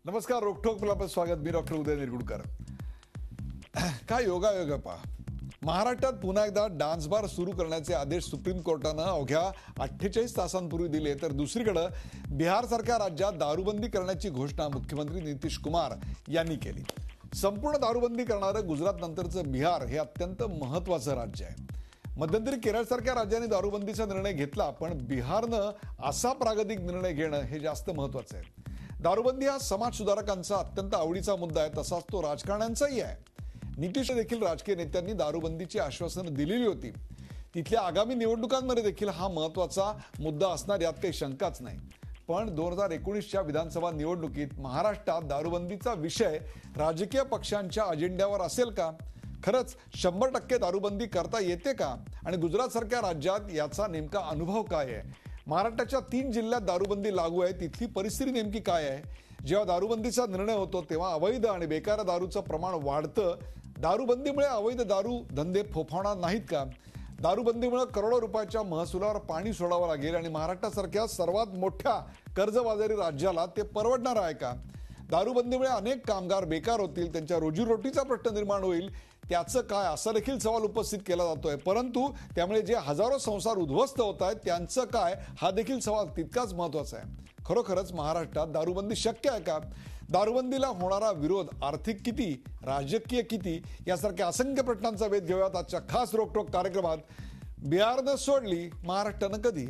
नमस्कार, रोकठोकला आपलं स्वागत. मी डॉक्टर उदय निरगुडकर. काय योगायोग पहा, महाराष्ट्रात पुन्हा एकदा डान्स बार सुरू करण्याचे आदेश सुप्रीम कोर्टानं अवघ्या 48 तासांपूर्वी दिले. तर दुसरीकडे बिहारसारख्या राज्यात दारूबंदी करण्याची घोषणा मुख्यमंत्री नितीश कुमार यांनी केली. संपूर्ण दारूबंदी करणारं गुजरात नंतरचं बिहार हे अत्यंत महत्त्वाचं राज्य आहे. मध्यंतरी केरळसारख्या राज्याने दारूबंदीचा निर्णय घेतला, पण बिहारनं असा प्रागतिक निर्णय घेणं हे जास्त महत्त्वाचं आहे. दारूबंदी हा समाज सुधारकांचा अत्यंत आवडीचा मुद्दा आहे, तसाच तो राजकारण्यांचाही आहे. नितीश देखील राजकीय नेत्यांनी दारूबंदीची आश्वासनं दिलेली होती. तिथल्या आगामी निवडणुकांमध्ये देखील हा महत्त्वाचा मुद्दा असणार यात काही शंकाच नाही. पण 2019च्या विधानसभा निवडणुकीत महाराष्ट्रात दारूबंदीचा विषय राजकीय पक्षांच्या अजेंड्यावर असेल का? खरंच 100% दारूबंदी करता येते का? आणि गुजरातसारख्या राज्यात याचा नेमका अनुभव काय आहे? महाराष्ट्राच्या 3 जिल्ह्यात दारूबंदी लागू आहे, तिथली परिस्थिती नेमकी काय आहे? जेव्हा दारूबंदीचा निर्णय होतो तेव्हा अवैध आणि बेकार दारूचं प्रमाण वाढतं. दारूबंदीमुळे अवैध दारू धंदे फोफावणार नाहीत का? दारूबंदीमुळे करोडो रुपयाच्या महसुलावर पाणी सोडावं लागेल आणि महाराष्ट्रासारख्या सर्वात मोठ्या कर्जबाजारी राज्याला ते परवडणार आहे का? दारूबंदीमुळे अनेक कामगार बेकार होतील, त्यांच्या रोजीरोटीचा प्रश्न निर्माण होईल. त्याचं काय, असा देखील सवाल उपस्थित केला जातोय. परंतु त्यामुळे जे हजारो संसार उद्ध्वस्त होत आहेत त्यांचं काय, हा देखील सवाल तितकाच महत्त्वाचा आहे. खरोखरच महाराष्ट्रात दारूबंदी शक्य आहे का? दारूबंदीला होणारा विरोध आर्थिक किती, राजकीय किती, यासारख्या असंख्य प्रश्नांचा वेध घेऊयात आजच्या खास रोकटोक कार्यक्रमात. बिहारनं सोडली, महाराष्ट्रानं कधी?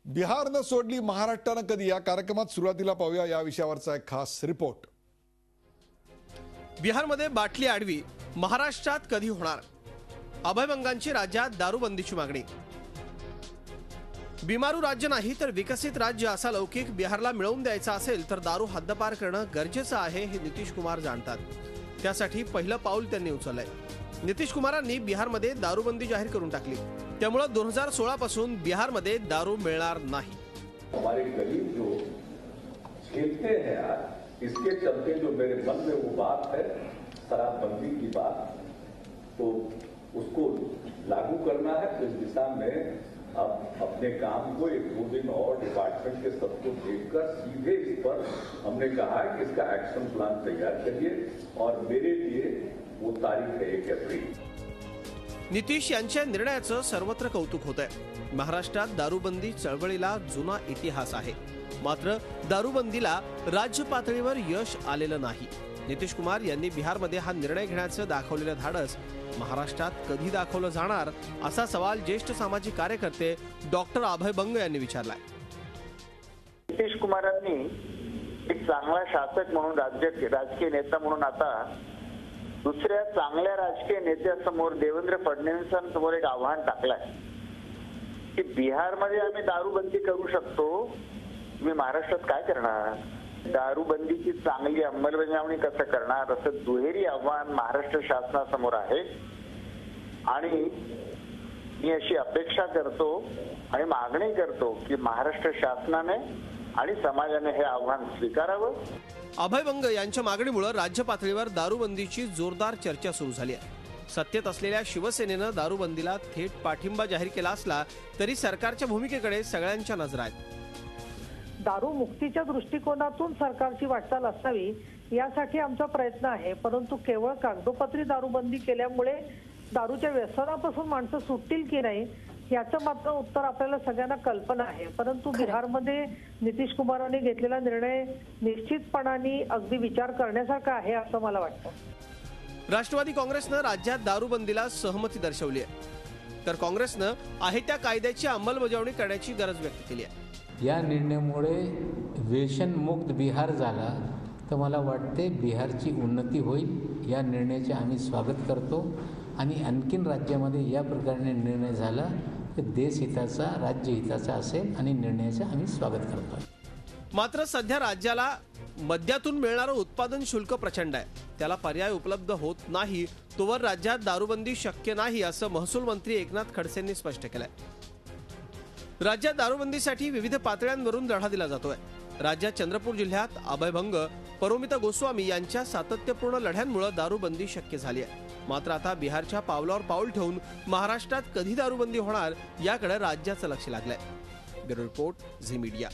बिहारनं सोडली, महाराष्ट्रानं कधी? या कार्यक्रमात सुरुवातीला पाहूया या विषयावरचा एक खास रिपोर्ट. बिहारमध्ये बाटली आडवी, महाराष्ट्रात कधी होणार? अभयभंगांची राज्यात दारूबंदीची मागणी. बिमारू राज्य नाही तर विकसित राज्य असा लौकिक बिहारला मिळवून द्यायचा असेल तर दारू हद्दपार करणं गरजेचं आहे हे नितीश कुमार जाणतात. त्यासाठी पहिलं पाऊल त्यांनी उचललंय. नितीश कुमारांनी बिहारमध्ये दारूबंदी जाहीर करून टाकली. त्यामुळे 2016 पासून बिहारमध्ये दारू मिळणार नाही. हमारे गरीब जो झेलते हैं यार, इसके चलते जो मेरे मन में वो बात है शराबबंदी की बात, तो उसको लागू करना है. तो इस दिशा में अब अपने काम को 1-2 दिन और डिपार्टमेंट के सबको देखकर सीधे इस पर हमने कहा है कि इसका एक्शन प्लान तैयार करिए और मेरे लिए वो तारीख है 1 अप्रैल. नितीश यांच्या निर्णयाचं सर्वत्र कौतुक होत आहे. महाराष्ट्रात दारूबंदी चळवळीला जुना इतिहास आहे, मात्र दारूबंदीला राज्य पातळीवर यश आलेलं नाही. नितीश कुमार यांनी बिहारमध्ये हा निर्णय घेण्याचं दाखवलेलं धाडस महाराष्ट्रात कधी दाखवलं जाणार, असा सवाल ज्येष्ठ सामाजिक कार्यकर्ते डॉक्टर अभय बंग यांनी विचारलाय. नितीश कुमारांनी एक चांगला शासक म्हणून, राजकीय नेता म्हणून आता दुसऱ्या चांगल्या राजकीय नेत्यासमोर देवेंद्र फडणवीसांसमोर एक आव्हान टाकलंय की बिहारमध्ये आम्ही दारूबंदी करू शकतो, तुम्ही महाराष्ट्रात काय करणार? दारूबंदीची चांगली अंमलबजावणी कसं करणार, असं दुहेरी आव्हान महाराष्ट्र शासनासमोर आहे. आणि मी अशी अपेक्षा करतो आणि मागणी करतो की महाराष्ट्र शासनाने आणि समाजाने हे आव्हान स्वीकारावं. अभय बंग यांच्या मागणीमुळे राज्य पातळीवर दारूबंदीची जोरदार चर्चा सुरू झाली आहे. सत्तेत असलेल्या शिवसेनेनं दारूबंदीला थेट पाठिंबा जाहीर केला असला तरी सरकारच्या भूमिकेकडे सगळ्यांच्या नजरा आहेत. दारू मुक्तीच्या दृष्टिकोनातून सरकारची वाटचाल असावी यासाठी आमचा प्रयत्न आहे. परंतु केवळ कागदोपत्री दारूबंदी केल्यामुळे दारूच्या व्यसनापासून माणसं सुटतील की नाही याचं मात्र उत्तर आपल्याला सगळ्यांना कल्पना आहे. परंतु बिहारमध्ये नितीश कुमारांनी घेतलेला निर्णय निश्चितपणाने अगदी विचार करण्यासारखा आहे असं मला वाटतं. राष्ट्रवादी काँग्रेसनं राज्यात दारूबंदीला सहमती दर्शवली आहे, तर काँग्रेसनं आहे त्या कायद्याची अंमलबजावणी करण्याची गरज व्यक्त केली आहे. या निर्णयामुळे व्यसनमुक्त बिहार झाला तर मला वाटते बिहारची उन्नती होईल. या निर्णयाचे आम्ही स्वागत करतो आणि आणखीन राज्यामध्ये या प्रकारे निर्णय झाला तर देशहिताचा, राज्यहिताचा असेल आणि निर्णयाचं आम्ही स्वागत करतो. मात्र सध्या राज्याला मद्यातून मिळणारं उत्पादन शुल्क प्रचंड आहे, त्याला पर्याय उपलब्ध होत नाही तोवर राज्यात दारूबंदी शक्य नाही, असं महसूल मंत्री एकनाथ खडसेंनी स्पष्ट केलंय. राज्यात दारूबंदीसाठी विविध पातळ्यांवरून लढा दिला जातोय. राज्यात चंद्रपूर जिल्ह्यात अभय भंग परोमिता गोस्वामी यांच्या सातत्यपूर्ण लढ्यांमुळे दारूबंदी शक्य झाली आहे. मात्र आता बिहारच्या पावलावर पाऊल ठेवून महाराष्ट्रात कधी दारूबंदी होणार याकडे राज्याचं लक्ष लागलंय. Bureau report Zee media.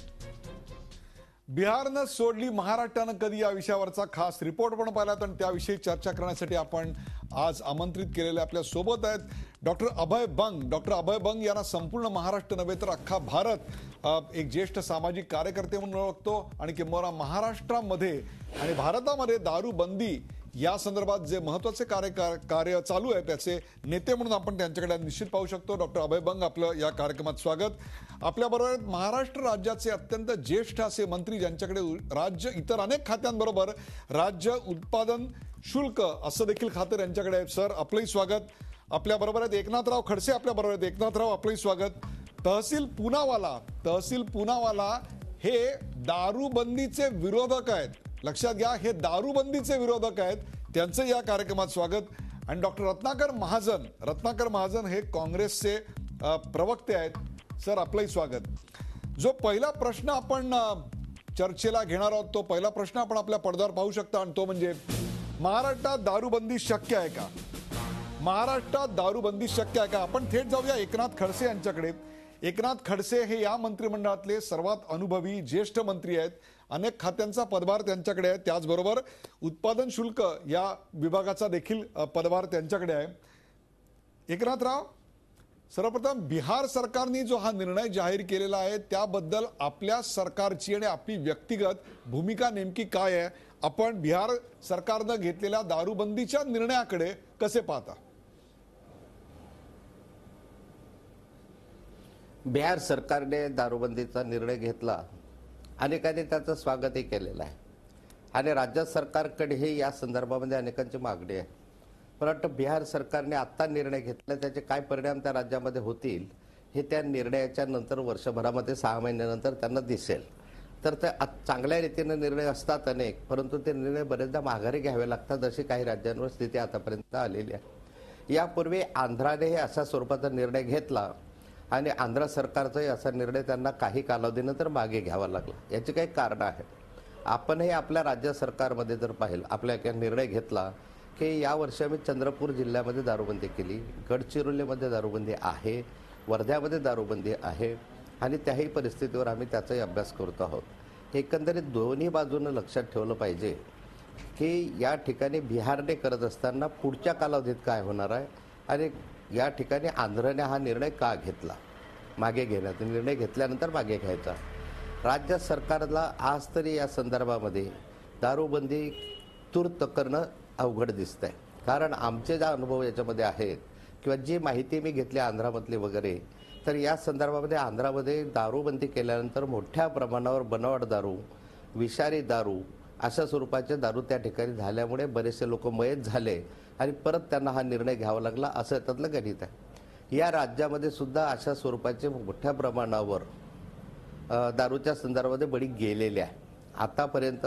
बिहारनं सोडली, महाराष्ट्रानं कधी या विषयावरचा खास रिपोर्ट पण पाहिला. आणि त्याविषयी चर्चा करण्यासाठी आपण आज आमंत्रित केलेले आपल्या सोबत आहेत डॉक्टर अभय बंग. डॉक्टर अभय बंग यांना संपूर्ण महाराष्ट्र नव्हे तर अख्खा भारत एक ज्येष्ठ सामाजिक कार्यकर्ते म्हणून ओळखतो. आणि किंवा महाराष्ट्रामध्ये आणि भारतामध्ये दारूबंदी या संदर्भात जे महत्वाचे कार्य चालू आहे त्याचे नेते म्हणून आपण त्यांच्याकडे निश्चित पाहू शकतो. डॉक्टर अभय बंग, आपलं या कार्यक्रमात स्वागत. आपल्याबरोबर महाराष्ट्र राज्याचे अत्यंत ज्येष्ठ असे मंत्री ज्यांच्याकडे राज्य इतर अनेक खात्यांबरोबर राज्य उत्पादन शुल्क असं देखील खातं त्यांच्याकडे आहे. सर, आपलंही स्वागत. आपल्याबरोबर आहेत एकनाथराव खडसे. आपल्याबरोबर आहेत एकनाथराव, आपलंही स्वागत. तहसील पूनावाला हे दारूबंदीचे विरोधक आहेत. लक्षात घ्या, हे दारूबंदीचे विरोधक आहेत. त्यांचं या कार्यक्रमात स्वागत. आणि डॉक्टर रत्नाकर महाजन हे काँग्रेसचे प्रवक्ते आहेत. सर, आपलंही स्वागत. जो पहिला प्रश्न आपण चर्चेला घेणार आहोत तो पहिला प्रश्न आपण आपल्या पडद्यावर पाहू शकता. आणि तो म्हणजे महाराष्ट्रात दारूबंदी शक्य आहे का? महाराष्ट्रात दारूबंदी शक्य आहे का? आपण थेट जाऊया एकनाथ खडसे यांच्याकडे. एकनाथ खडसे हे या मंत्रिमंडळातले सर्वात अनुभवी ज्येष्ठ मंत्री आहेत. अनेक खात्यांचा पदभार त्यांच्याकडे आहे. त्याचबरोबर उत्पादन शुल्क या विभागाचा देखील पदभार त्यांच्याकडे आहे. एकनाथराव, सर्वप्रथम बिहार सरकारने जो हा निर्णय जाहीर केलेला आहे त्याबद्दल आपल्या सरकारची आणि आपली व्यक्तिगत भूमिका नेमकी काय आहे? आपण बिहार सरकारनं घेतलेल्या दारूबंदीच्या निर्णयाकडे कसे पाहता? बिहार सरकारने दारूबंदीचा निर्णय घेतला, अनेकांनी त्याचं स्वागतही केलेलं आहे. आणि राज्य सरकारकडेही या संदर्भामध्ये अनेकांची मागणी आहे. परंतु बिहार सरकारने आत्ता निर्णय घेतला, त्याचे काय परिणाम त्या राज्यामध्ये होतील हे त्या निर्णयाच्या नंतर वर्षभरामध्ये 6 महिन्यानंतर त्यांना दिसेल. तर ते चांगल्या रीतीने निर्णय असतात अनेक, परंतु ते निर्णय बरेचदा माघारी घ्यावे लागतात, अशी काही राज्यांवर स्थिती आतापर्यंत आलेली आहे. यापूर्वी आंध्राने अशा स्वरूपाचा निर्णय घेतला आणि आंध्र सरकारचाही असा निर्णय त्यांना काही कालावधीनंतर मागे घ्यावा लागला. याची काही कारण आहे. आपणही आपल्या राज्य सरकारमध्ये जर पाहिलं, आपल्या निर्णय घेतला की यावर्षी आम्ही चंद्रपूर जिल्ह्यामध्ये दारूबंदी केली, गडचिरोलीमध्ये दारूबंदी आहे, वर्ध्यामध्ये दारूबंदी आहे आणि त्याही परिस्थितीवर आम्ही त्याचाही अभ्यास करतो आहोत. एकंदरीत दोन्ही बाजूनं लक्षात ठेवलं पाहिजे की या ठिकाणी बिहारने करत असताना पुढच्या कालावधीत काय होणार आहे आणि या ठिकाणी आंध्रने हा निर्णय का घेतला. मागे घेण्याचा निर्णय घेतल्यानंतर मागे घ्यायचा. राज्य सरकारला आज तरी या संदर्भामध्ये दारूबंदी तूर्त करणं अवघड दिसतंय. कारण आमचे जे अनुभव याच्यामध्ये आहेत किंवा जी माहिती मी घेतली आंध्रामधली वगैरे, तर या संदर्भामध्ये आंध्रामध्ये दारूबंदी केल्यानंतर मोठ्या प्रमाणावर बनावट दारू, विषारी दारू अशा स्वरूपाचे दारू त्या ठिकाणी झाल्यामुळे बरेचसे लोक मयत झाले आणि परत त्यांना हा निर्णय घ्यावा लागला, असं त्यातलं गणित आहे. या राज्यामध्ये सुद्धा अशा स्वरूपाचे मोठ्या प्रमाणावर दारूच्या संदर्भामध्ये बळी गेलेले आहे. आतापर्यंत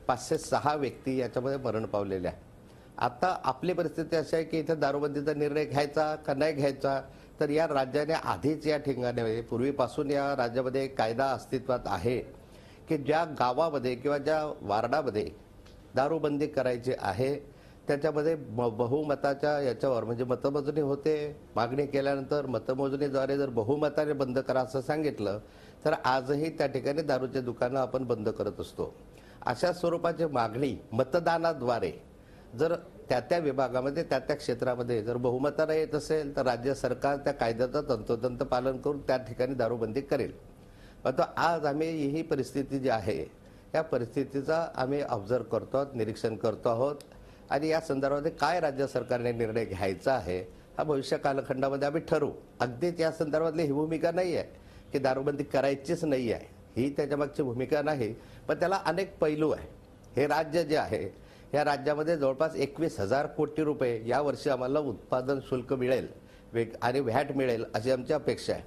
506 व्यक्ती याच्यामध्ये मरण पावलेले आहे. आता आपली परिस्थिती अशी आहे की इथे दारूबंदीचा निर्णय घ्यायचा का नाही घ्यायचा, तर या राज्याने आधीच या ठिकाणी पूर्वीपासून या राज्यामध्ये एक कायदा अस्तित्वात आहे की ज्या गावामध्ये किंवा ज्या वार्डामध्ये दारूबंदी करायची आहे त्याच्यामध्ये बहुमताच्या याच्यावर म्हणजे मतमोजणी होते. मागणी केल्यानंतर मतमोजणीद्वारे जर बहुमताने बंद करा असं सांगितलं तर आजही त्या ठिकाणी दारूचे दुकानं आपण बंद करत असतो. अशा स्वरूपाची मागणी मतदानाद्वारे जर त्या विभागामध्ये त्या क्षेत्रामध्ये जर बहुमताने येत असेल तर राज्य सरकार त्या कायद्याचं तंतोतंत पालन करून त्या ठिकाणी दारूबंदी करेल. पण आज आम्ही ही परिस्थिती जी आहे या परिस्थितीचा आम्ही ऑब्झर्व करतो आहोत, निरीक्षण करतो आहोत आणि या संदर्भात काय राज्य सरकारने निर्णय घ्यायचा आहे हा भविष्य कालखंडामध्ये आम्ही ठरवू. अगदीच या संदर्भातली ही भूमिका नाही आहे की दारूबंदी करायचीच नाही आहे, ही त्याच्यामागची भूमिका नाही. पण त्याला अनेक पैलू आहे. हे राज्य जे आहे या राज्यामध्ये जवळपास 21,000 कोटी रुपये यावर्षी आम्हाला उत्पादन शुल्क मिळेल आणि व्हॅट मिळेल अशी आमची अपेक्षा आहे.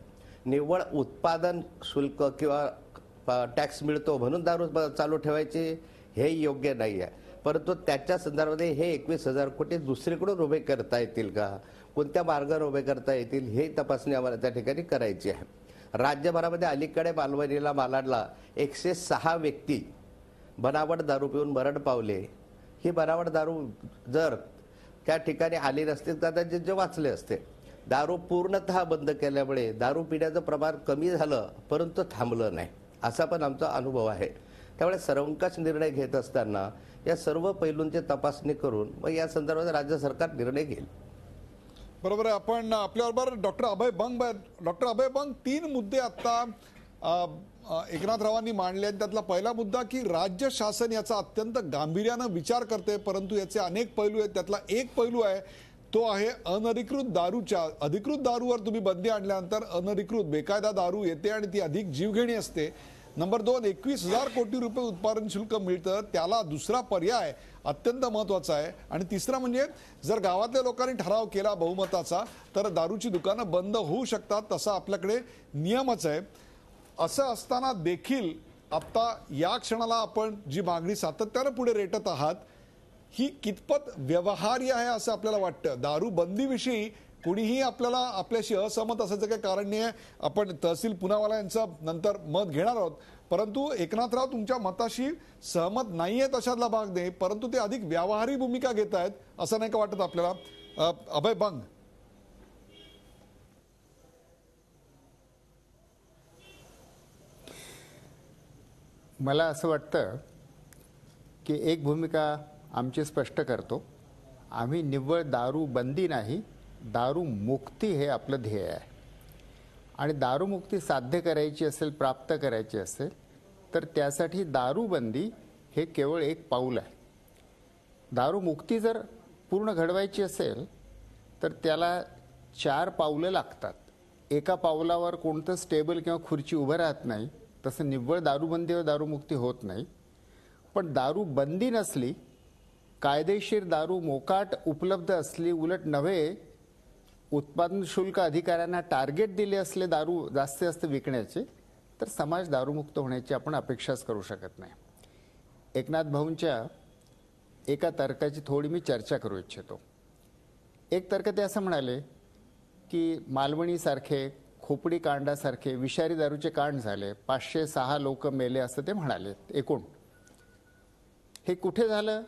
निव्वळ उत्पादन शुल्क किंवा टॅक्स मिळतो म्हणून दारू चालू ठेवायची हे योग्य नाही आहे. परंतु त्याच्या संदर्भामध्ये हे 21,000 कोटी दुसरीकडून उभे करता येतील का, कोणत्या मार्गाने उभे करता येतील हे तपासणी आम्हाला त्या ठिकाणी करायची आहे. राज्यभरामध्ये अलीकडे मालवणीला मालाडला 106 व्यक्ती बनावट दारू पिऊन मरण पावले. ही बनावट दारू जर त्या ठिकाणी आली नसते तर कदाचित जे वाचले असते. दारू पूर्णतः बंद केल्यामुळे दारू पिण्याचं प्रमाण कमी झालं परंतु थांबलं नाही, असा पण आमचा अनुभव आहे. त्यामुळे सर्वंकष निर्णय घेत असताना या सर्व पैलूंची तपासणी करून मग या संदर्भात राज्य सरकार निर्णय घेईल. बरोबर आहे. आपण आपल्याबरोबर डॉक्टर अभय बंग. डॉक्टर अभय बंग, 3 मुद्दे आता एकनाथरावांनी मांडले आहेत. त्यातला पहिला मुद्दा की राज्य शासन याचा अत्यंत गांभीर्यानं विचार करते, परंतु याचे अनेक पैलू आहेत. त्यातला एक पैलू आहे तो आहे अनधिकृत दारूच्या. अधिकृत दारूवर तुम्ही बंदी आणल्यानंतर अनधिकृत बेकायदा दारू येते आणि ती अधिक जीवघेणी असते. नंबर 2, 21,000 कोटी रुपये उत्पादन शुल्क मिळतं, त्याला दुसरा पर्याय अत्यंत महत्त्वाचा आहे. आणि तिसरा म्हणजे जर गावातल्या लोकांनी ठराव केला बहुमताचा तर दारूची दुकानं बंद होऊ शकतात, तसा आपल्याकडे नियमच आहे. असं असताना देखील आता या क्षणाला आपण जी मागणी सातत्यानं पुढे रेटत आहात ही कितपत व्यवहार्य आहे असं आपल्याला वाटतं? दारूबंदीविषयी कुणीही आपल्याला आपल्याशी असहमत असायचं काही कारण नाही आहे. आपण तहसील पुनावाला यांचं नंतर मत घेणार आहोत, परंतु एकनाथराव तुमच्या मताशी सहमत नाही आहेत अशातला भाग नाही, परंतु ते अधिक व्यावहारिक भूमिका घेत आहेत असं नाही का वाटत आपल्याला? अभय बंग. मला असं वाटतं की एक भूमिका आमची स्पष्ट करतो. आम्ही निव्वळ दारू बंदी नाही, दारू मुक्ती हे आपलं ध्येय आहे. आणि दारूमुक्ती साध्य करायची असेल, प्राप्त करायची असेल तर त्यासाठी दारूबंदी हे केवळ एक पाऊल आहे. दारूमुक्ती जर पूर्ण घडवायची असेल तर त्याला 4 पावलं लागतात. एका पावलावर कोणतं स्टेबल किंवा खुर्ची उभं राहत नाही, तसं निव्वळ दारूबंदीवर दारूमुक्ती होत नाही. पण दारूबंदी नसली, कायदेशीर दारू मोकाट उपलब्ध असली, उलट नव्हे उत्पादन शुल्क अधिकाऱ्यांना टार्गेट दिले असले दारू जास्तीत जास्त विकण्याचे, तर समाज दारूमुक्त होण्याची आपण अपेक्षाच करू शकत नाही. एकनाथ भाऊंच्या एका तर्काची थोडी मी चर्चा करू इच्छितो. एक तर्क ते असं म्हणाले की मालवणीसारखे, खोपडी कांडासारखे विषारी दारूचे कांड झाले, 506 लोक मेले असं ते म्हणाले एकूण. हे कुठे झालं?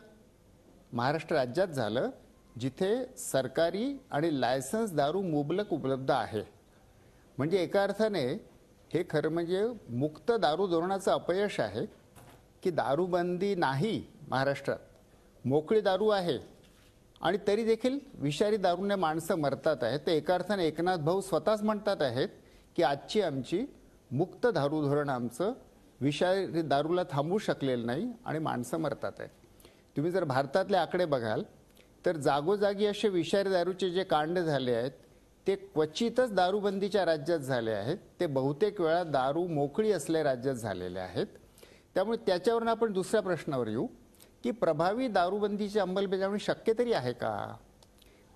महाराष्ट्र राज्यात झालं, जिथे सरकारी आणि लायसन्स दारू मुबलक उपलब्ध आहे. म्हणजे एका अर्थाने हे खरं म्हणजे मुक्त दारू धोरणाचं अपयश आहे की दारूबंदी नाही महाराष्ट्रात, मोकळी दारू आहे आणि तरी देखील विषारी दारूने माणसं मरतात आहेत. ते एका अर्थाने एकनाथ भाऊ स्वतःच म्हणतात आहेत की आजची आमची मुक्त दारू धोरण आमचं विषारी दारूला थांबवू शकलेलं नाही आणि माणसं मरतात आहेत. तुम्ही जर भारतातले आकडे बघाल तर जागोजागी असे विषारी दारूचे जे कांड झाले आहेत ते क्वचितच दारूबंदीच्या राज्यात झाले आहेत. ते बहुतेक वेळा दारू मोकळी असलेल्या राज्यात झालेले आहेत. त्यामुळे त्याच्यावरून आपण दुसऱ्या प्रश्नावर येऊ की प्रभावी दारूबंदीची अंमलबजावणी शक्य तरी आहे का?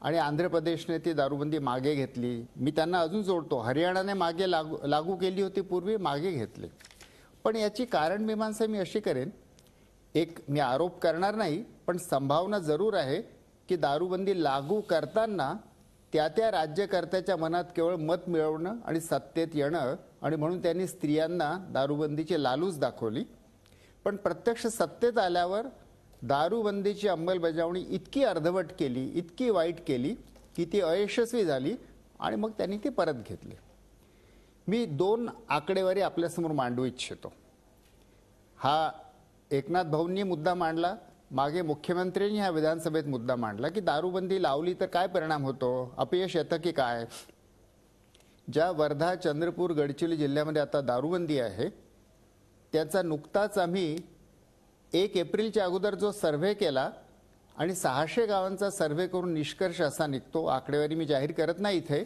आणि आंध्र प्रदेशने ती दारूबंदी मागे घेतली. मी त्यांना अजून जोडतो, हरियाणाने मागे लागू केली होती पूर्वी, मागे घेतली. पण याची कारण मीमांसा मी अशी करेन, एक मी आरोप करणार नाही पण संभावना जरूर आहे की दारूबंदी लागू करताना त्या राज्यकर्त्याच्या मनात केवळ मत मिळवणं आणि सत्तेत येणं आणि म्हणून त्यांनी स्त्रियांना दारूबंदीची लालूच दाखवली. पण प्रत्यक्ष सत्तेत आल्यावर दारूबंदीची अंमलबजावणी इतकी अर्धवट केली, इतकी वाईट केली की ती अयशस्वी झाली आणि मग त्यांनी ती परत घेतली. मी 2 आकडेवारी आपल्यासमोर मांडू इच्छितो. हा एकनाथ भाऊंनी मुद्दा मांडला, मागे मुख्यमंत्र्यांनी ह्या विधानसभेत मुद्दा मांडला की दारूबंदी लावली तर काय परिणाम होतो, अपयश येतं की काय. ज्या वर्धा, चंद्रपूर, गडचिरोली जिल्ह्यामध्ये आता दारूबंदी आहे त्याचा नुकताच आम्ही 1 एप्रिलच्या अगोदर जो सर्व्हे केला आणि 600 गावांचा सर्व्हे करून निष्कर्ष असा निघतो, आकडेवारी मी जाहीर करत नाही इथे,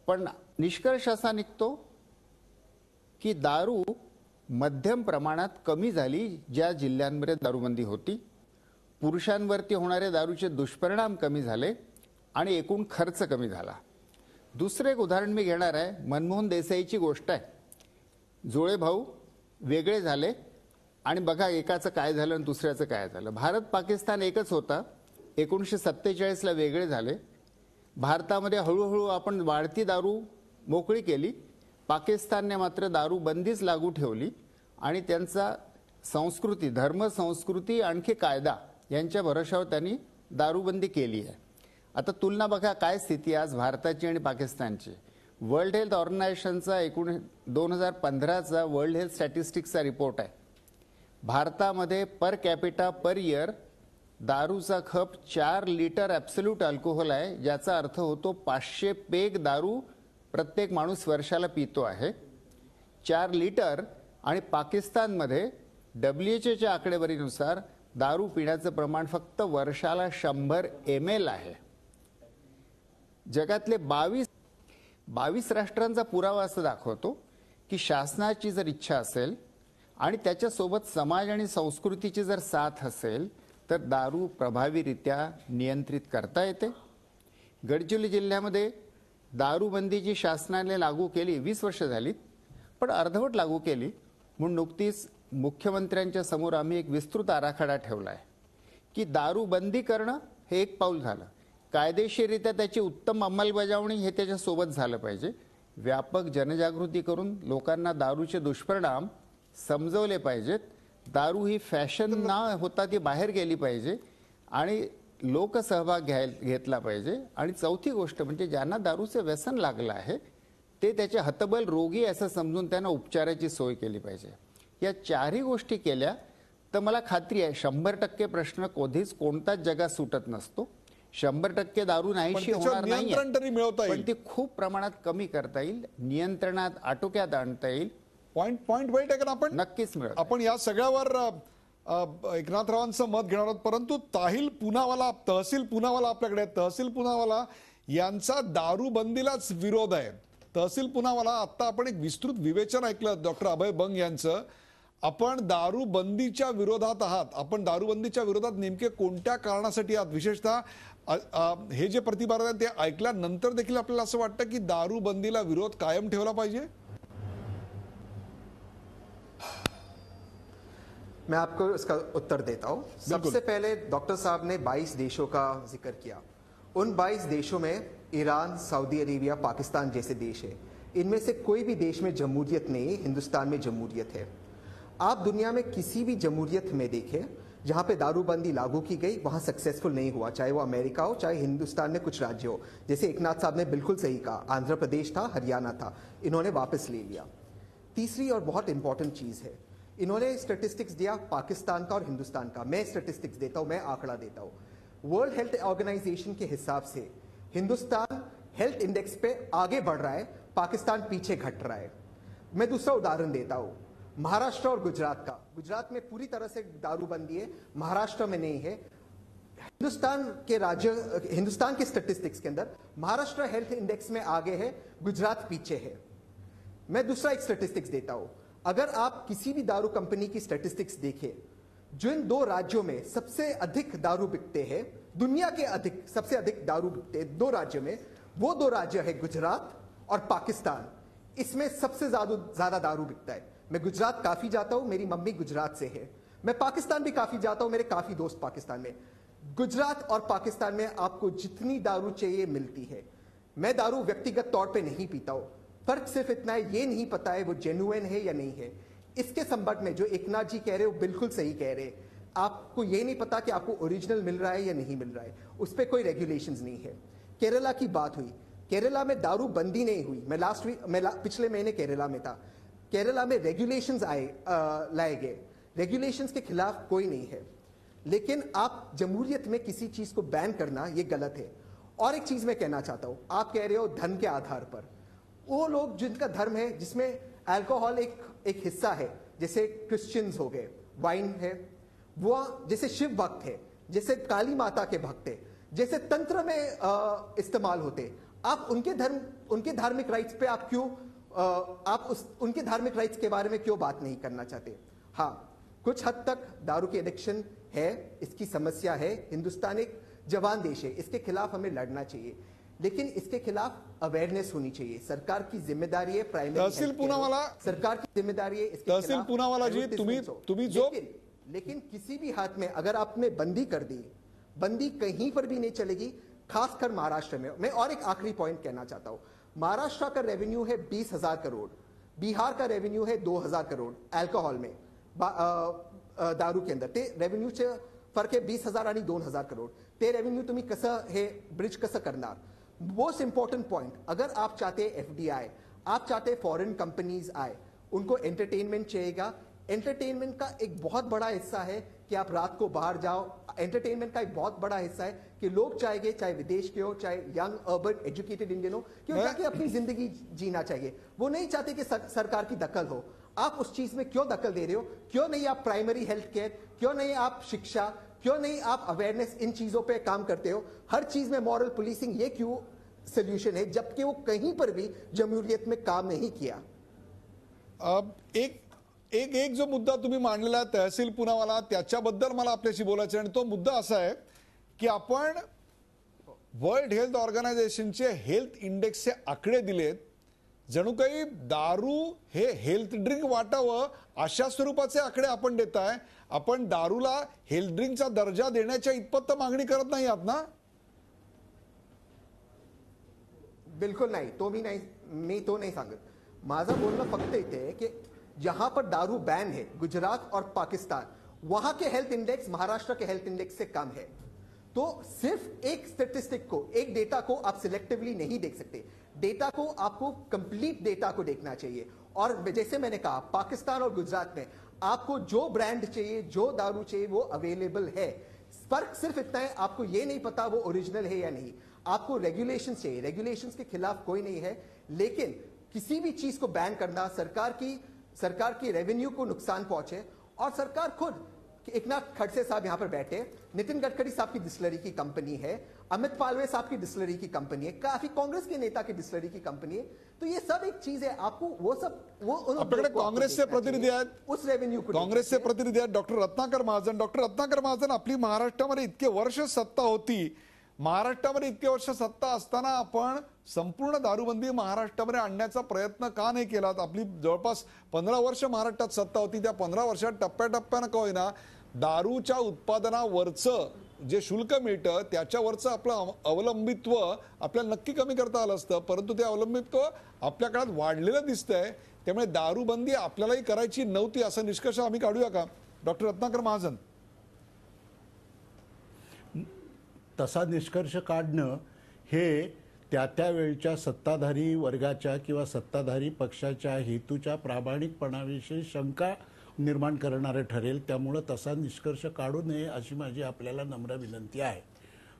पण निष्कर्ष असा निघतो की दारू मध्यम प्रमाणात कमी झाली ज्या जिल्ह्यांमध्ये दारूबंदी होती. पुरुषांवरती होणारे दारूचे दुष्परिणाम कमी झाले आणि एकूण खर्च कमी झाला. दुसरे एक उदाहरण मी घेणार आहे, मनमोहन देसाईची गोष्ट आहे. जोळे भाऊ वेगळे झाले आणि बघा एकाचं काय झालं आणि दुसऱ्याचं काय झालं. भारत पाकिस्तान एकच होता, 1947ला वेगळे झाले. भारतामध्ये हळूहळू आपण वाढती दारू मोकळी केली, पाकिस्तानने मात्र दारूबंदीच लागू ठेवली आणि त्यांचा संस्कृती, धर्म, संस्कृती आणखी कायदा यांच्या भरोशावर त्यांनी दारूबंदी केली आहे. आता तुलना बघा काय स्थिती आज भारताची आणि पाकिस्तानची. वर्ल्ड हेल्थ ऑर्गनायझेशनचा 2015चा वर्ल्ड हेल्थ स्टॅटिस्टिक्सचा रिपोर्ट आहे. भारतामध्ये पर कॅपिटा पर इयर दारूचा खप 4 लिटर ॲब्सोल्यूट अल्कोहोल आहे, ज्याचा अर्थ होतो 500 पेग दारू प्रत्येक माणूस वर्षाला पितो आहे. 4 लिटर. आणि पाकिस्तानमध्ये WHOच्या आकडेवारीनुसार दारू पिण्याचं प्रमाण फक्त वर्षाला 100 ml आहे. जगातले 22 राष्ट्रांचा पुरावा असं दाखवतो की शासनाची जर इच्छा असेल आणि त्याच्यासोबत समाज आणि संस्कृतीची जर साथ असेल तर दारू प्रभावीरित्या नियंत्रित करता येते. गडचिरोली जिल्ह्यामध्ये दारूबंदीची शासनाने लागू केली 20 वर्ष झालीत, पण अर्धवट लागू केली म्हणून नुकतीच मुख्यमंत्र्यांच्या समोर आम्ही एक विस्तृत आराखडा ठेवला आहे की दारू बंदी करणं हे एक पाऊल झालं. कायदेशीररित्या त्याची उत्तम अंमलबजावणी हे त्याच्यासोबत झालं पाहिजे. व्यापक जनजागृती करून लोकांना दारूचे दुष्परिणाम समजवले पाहिजेत. दारू ही फॅशन ना होता ती बाहेर गेली पाहिजे आणि लोकसहभाग घेतला पाहिजे. आणि चौथी गोष्ट म्हणजे ज्यांना दारूचे व्यसन लागलं आहे ते त्याचे हतबल रोगी असं समजून त्यांना उपचाराची सोय केली पाहिजे. या 4ही गोष्टी केल्या तर मला खात्री आहे 100% प्रश्न कधीच कोणताच जगात सुटत नसतो. 100% दारू नाहीशी होणार नाही, पण ती खूप प्रमाणात कमी करता येईल, नियंत्रणात आटोक्यात आणता येईल. पॉइंट वेट आहे. आपण नक्कीच मिळत. आपण या सगळ्यावर एकनाथरावांचं मत घेणार आहोत, परंतु तहसील पुनावाला आपल्याकडे तहसील पुनावाला यांचा दारूबंदीलाच विरोध आहे. तहसील पुनावाला आता आपण एक विस्तृत विवेचन ऐकलं डॉक्टर अभय बंग यांचं. आपण दारूबंदीच्या विरोधात आहात. आपण दारूबंदीच्या विरोधात नेमके कोणत्या कारणासाठी आहात? विशेषतः हे जे प्रतिपादन आहे ते ऐकल्यानंतर देखील आपल्याला असं वाटतं की दारूबंदीला विरोध कायम ठेवला पाहिजे. मैं आपको इसका उत्तर देता हूं. सबसे पहले डॉक्टर साहब ने 22 देशों का जिक्र किया. उन 22 देशों में ईरान, सऊदी अरेबिया, पाकिस्तान जैसे देश है. इनमें से कोई भी देश में जमहूरियत नहीं है. हिंदुस्तान में जमहूरियत है. आप दुनिया में किसी भी जमहूरियत में देखें जहां पे दारूबंदी लागू की गई वहां सक्सेसफुल नहीं हुआ, चाहे वो अमेरिका हो चाहे हिंदुस्तान में कुछ राज्य हो. जैसे एकनाथ साहब ने बिल्कुल सही कहा, आंध्र प्रदेश था, हरियाणा था, इन्होंने वापस ले लिया. तीसरी और बहुत इंपॉर्टेंट चीज है, इन्होंने स्टैटिस्टिक्स दिया पाकिस्तान का और हिंदुस्तान का. मैं स्टैटिस्टिक्स देता हूं, मैं आंकड़ा देता हूं. वर्ल्ड हेल्थ ऑर्गेनाइजेशन के हिसाब से हिंदुस्तान हेल्थ इंडेक्स पे आगे बढ़ रहा है, पाकिस्तान पीछे घट रहा है. मैं दूसरा उदाहरण देता हूं, महाराष्ट्र और गुजरात का. गुजरात में पूरी तरह से दारूबंदी है, महाराष्ट्र में नहीं है. हिंदुस्तान के स्टैटिस्टिक्स के अंदर महाराष्ट्र हेल्थ इंडेक्स में आगे है, गुजरात पीछे है. मैं दूसरा एक स्टैटिस्टिक्स देता हूं, अगर आप किसी भी दारू कंपनी की स्टैटिस्टिक्स देखें, जिन 2 राज्यों में सबसे अधिक दारू बिकते हैं, दुनिया के सबसे अधिक दारू बिकते हैं 2 राज्यों में, वो 2 राज्य है गुजरात और पाकिस्तान. इसमें सबसे ज्यादा दारू बिकता है. मैं गुजरात काफी जाता हूं, मेरी मम्मी गुजरात से है. मैं पाकिस्तान भी काफी जाता हूं, मेरे काफी दोस्त पाकिस्तान में. गुजरात और पाकिस्तान में आपको जितनी दारू चाहिए मिलती है. मैं दारू व्यक्तिगत तौर पे नहीं पीता हूं. फर्क सिर्फ इतना है, ये नहीं पता है वो जेन्युइन है या नहीं है. इसके संबंध में जो एकनाथ जी कह रहे हो बिल्कुल सही कह रहे हैं. आपको ये नहीं पता कि आपको ओरिजिनल मिल रहा है या नहीं मिल रहा है, उस पर कोई रेगुलेशंस नहीं है. केरला की बात हुई, केरला में दारू बंदी नहीं हुई. मैं पिछले महीने केरला में था. केरला में रेगुलेशंस लाए गए. रेगुलेशंस के खिलाफ कोई नहीं है, लेकिन आप जमहूरियत में किसी चीज को बैन करना ये गलत है. और एक चीज मैं कहना चाहता हूं, आप कह रहे हो धर्म के आधार पर. वो लोग जिनका धर्म है जिसमें अल्कोहल एक हिस्सा है, जैसे क्रिश्चियंस हो गए, वाइन है, वो जैसे शिव भक्त है, जैसे काली माता के भक्त है, जैसे तंत्र में इस्तेमाल होते, आप उनके धार्मिक राइट्स पे आप क्यों उनके धार्मिक राइट्स के बारे में क्यों बात नहीं करना चाहते? हाँ, कुछ हद तक दारू की एडिक्शन है, इसकी समस्या है. हिंदुस्तान एक जवान देश है, इसके खिलाफ हमें लड़ना चाहिए, लेकिन इसके खिलाफ अवेयरनेस होनी चाहिए. सरकार की जिम्मेदारी है प्राइमरी तहसील पुनावाला, सरकार की जिम्मेदारी है इसके तहसील पुनावाला जी, तुम्ही जो लेकिन किसी भी हाथ में अगर आपने बंदी कर दी, बंदी कहीं पर भी नहीं चलेगी, खासकर महाराष्ट्र में. मैं और एक आखिरी पॉइंट कहना चाहता हूं, महाराष्ट्र का रेवेन्यू है 20,000 करोड़, बिहार का रेवेन्यू है 2,000 करोड़ अल्कोहल में. दारू केंद्र ते रेव्हेन्यूचे फरक आहे 20,000 आणि 2,000 करोड. ते रेव्हेन्यू तुम्ही कसं हे ब्रिज कसं करणार? मोस्ट इंपॉर्टेंट पॉइंट, अगर आप चाहते FDI, आप चाहते फॉरेन कंपनीज आए, उनको एंटरटेनमेंट चाहिएगा. एंटरटेनमेंट का एक बहुत बड़ा हिस्सा है कि आप रात को बाहर जाओ. एंटरटेनमेंट का एक बहुत बड़ा हिस्सा है कि लोग चाहेंगे, चाहे विदेश के हो, चाहे यंग अर्बन एजुकेटेड इंडियन हो, कि वो जाके अपनी जिंदगी जीना चाहिए. वो नहीं चाहते कि सरकार की दखल हो. आप उस चीज में क्यों दखल दे रहे हो? क्यों नहीं आप प्राइमरी हेल्थ केयर, क्यों नहीं आप शिक्षा, क्यों नहीं आप अवेयरनेस, इन चीजों पे काम करते हो? हर चीज में मॉरल पुलिसिंग ये क्यों सोल्यूशन है, जबकि वो कहीं पर भी जमहूरियत में काम नहीं किया? अब एक जो मुद्दा तुम्ही मांडलेला आहे तहसील पुनावाला, त्याच्याबद्दल मला आपल्याशी बोलायचं आहे. आणि तो मुद्दा असा आहे की आपण वर्ल्ड हेल्थ ऑर्गनायझेशनचे हेल्थ इंडेक्सचे आकडे दिलेत, जणू काही दारू हे हेल्थ ड्रिंक वाटावं अशा स्वरूपाचे आकडे आपण देताय. आपण दारूला हेल्थ ड्रिंकचा दर्जा देण्याच्या इतपत मागणी करत नाही आहात ना? बिल्कुल नाही. मी तो नाही सांगत. माझं बोलणं फक्त इथे आहे की जहां पर दारू बैन है, गुजरात और पाकिस्तान, वहां के हेल्थ इंडेक्स महाराष्ट्र के हेल्थ इंडेक्स से कम है. तो सिर्फ एक स्टेटिस्टिक को, एक डेटा को आप सिलेक्टिवली नहीं देख सकते. डेटा को आपको कंप्लीट डेटा को देखना चाहिए. और जैसे मैंने कहा, पाकिस्तान और गुजरात में आपको जो ब्रांड चाहिए, जो दारू चाहिए, वो अवेलेबल है. फर्क सिर्फ इतना है, आपको ये नहीं पता वो ओरिजिनल है या नहीं. आपको रेगुलेशन चाहिए. रेगुलेशंस के खिलाफ कोई नहीं है, लेकिन किसी भी चीज को बैन करना सरकार की रेवेन्यू को नुकसान पहुंचे. और सरकार खुद, एकनाथ खड़से साहब यहां पर बैठे, नितिन गडकरी साहब की डिस्टिलरी की कंपनी है, अमित पालवे साहब की डिस्टिलरी की कंपनी है, काफी कांग्रेस के नेता की डिस्टिलरी की कंपनी है. तो ये सब एक चीज है. आपको आपल्याकडे काँग्रेसचे प्रतिनिधी आहेत, उस रेव्हेन्यू को काँग्रेसचे प्रतिनिधी आहेत डॉक्टर रत्नाकर महाजन. डॉक्टर रत्नाकर महाजन, आपली महाराष्ट्रामध्ये इतके वर्ष सत्ता होती, महाराष्ट्रामध्ये इतके वर्ष सत्ता असताना आपण संपूर्ण दारूबंदी महाराष्ट्रामध्ये आणण्याचा प्रयत्न का नाही केलात? आपली जवळपास 15 वर्ष महाराष्ट्रात सत्ता होती. त्या 15 वर्षात टप्प्याटप्प्यानं का होईना दारूच्या उत्पादनावरचं जे शुल्क मिळतं त्याच्यावरचं आपलं अवलंबित्व आपल्याला नक्की कमी करता आलं असतं, परंतु ते अवलंबित्व आपल्या काळात वाढलेलं दिसतंय. त्यामुळे दारूबंदी आपल्यालाही करायची नव्हती असा निष्कर्ष आम्ही काढूया का? डॉक्टर रत्नाकर महाजन. तसा निष्कर्ष काढणं हे त्या वेळच्या सत्ताधारी वर्गाच्या किंवा सत्ताधारी पक्षाच्या हेतूच्या प्रामाणिकपणाविषयी शंका निर्माण करणारे ठरेल. त्यामुळं तसा निष्कर्ष काढू नये अशी माझी आपल्याला नम्र विनंती आहे.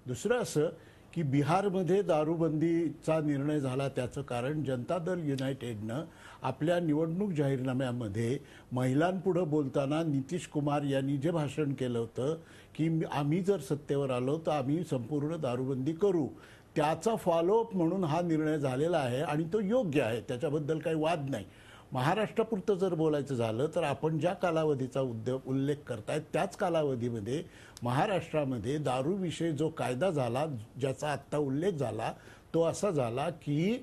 दुसरं असं की बिहारमध्ये दारूबंदीचा निर्णय झाला, त्याचं कारण जनता दल युनायटेडनं आपल्या निवडणूक जाहीरनाम्यामध्ये महिलांपुढं बोलताना नितीश कुमार यांनी जे भाषण केलं होतं की आम्ही जर सत्तेवर आलो तर आम्ही संपूर्ण दारूबंदी करू, त्याचा फॉलोअप म्हणून हा निर्णय झालेला आहे आणि तो योग्य आहे, त्याच्याबद्दल काही वाद नाही. महाराष्ट्रापुरतं जर बोलायचं झालं तर आपण ज्या कालावधीचा उल्लेख करताय त्याच कालावधीमध्ये महाराष्ट्रामध्ये दारूविषयी जो कायदा झाला, ज्याचा आत्ता उल्लेख झाला, तो असा झाला की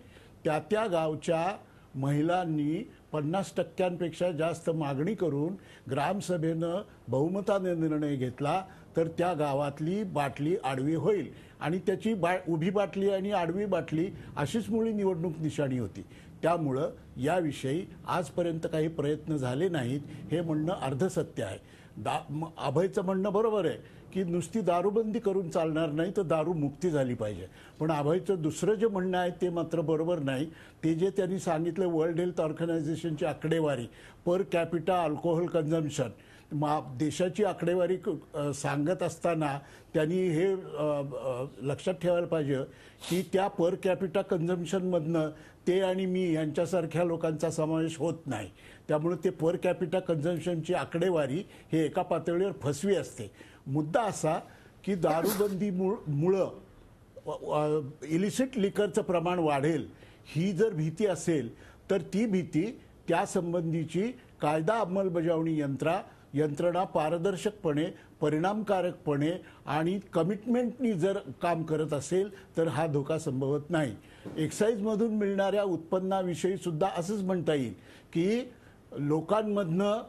त्या गावच्या महिलांनी 50% जास्त मागणी करून ग्रामसभेनं बहुमताने निर्णय घेतला तर त्या गावातली बाटली आडवी होईल आणि त्याची उभी बाटली आणि आडवी बाटली अशीच मुळी निवडणूक निशाणी होती. त्यामुळं याविषयी आजपर्यंत काही प्रयत्न झाले नाहीत हे म्हणणं अर्धसत्य आहे. अभयचं म्हणणं बरोबर आहे की नुसती दारूबंदी करून चालणार नाही तर दारू मुक्ती झाली पाहिजे, पण अभयचं दुसरं जे म्हणणं आहे ते मात्र बरोबर नाही. ते जे त्यांनी सांगितलं वर्ल्ड हेल्थ ऑर्गनायझेशनची आकडेवारी पर कॅपिटा अल्कोहोल कन्झम्पशन, देशाची आकडेवारी सांगत असताना त्यांनी हे लक्षात ठेवायला पाहिजे की त्या पर कॅपिटा कन्झम्पशनमधनं ते आणि मी यांच्यासारख्या लोकांचा समावेश होत नाही. त्यामुळे ते पर कॅपिटा कन्झम्पशनची आकडेवारी हे एका पातळीवर फसवी असते. मुद्दा असा की दारूबंदीमुळं इलिसिट लिकरचं प्रमाण वाढेल ही जर भीती असेल तर ती भीती त्यासंबंधीची कायदा अंमलबजावणी यंत्रणा पारदर्शकपणे, परिणामकारकपणे आणि कमिटमेंटनी जर काम करत असेल तर हा धोका संभवत नाही. एक्साईजमधून मिळणाऱ्या उत्पन्नाविषयी सुद्धा असंच म्हणता येईल की लोकांमधनं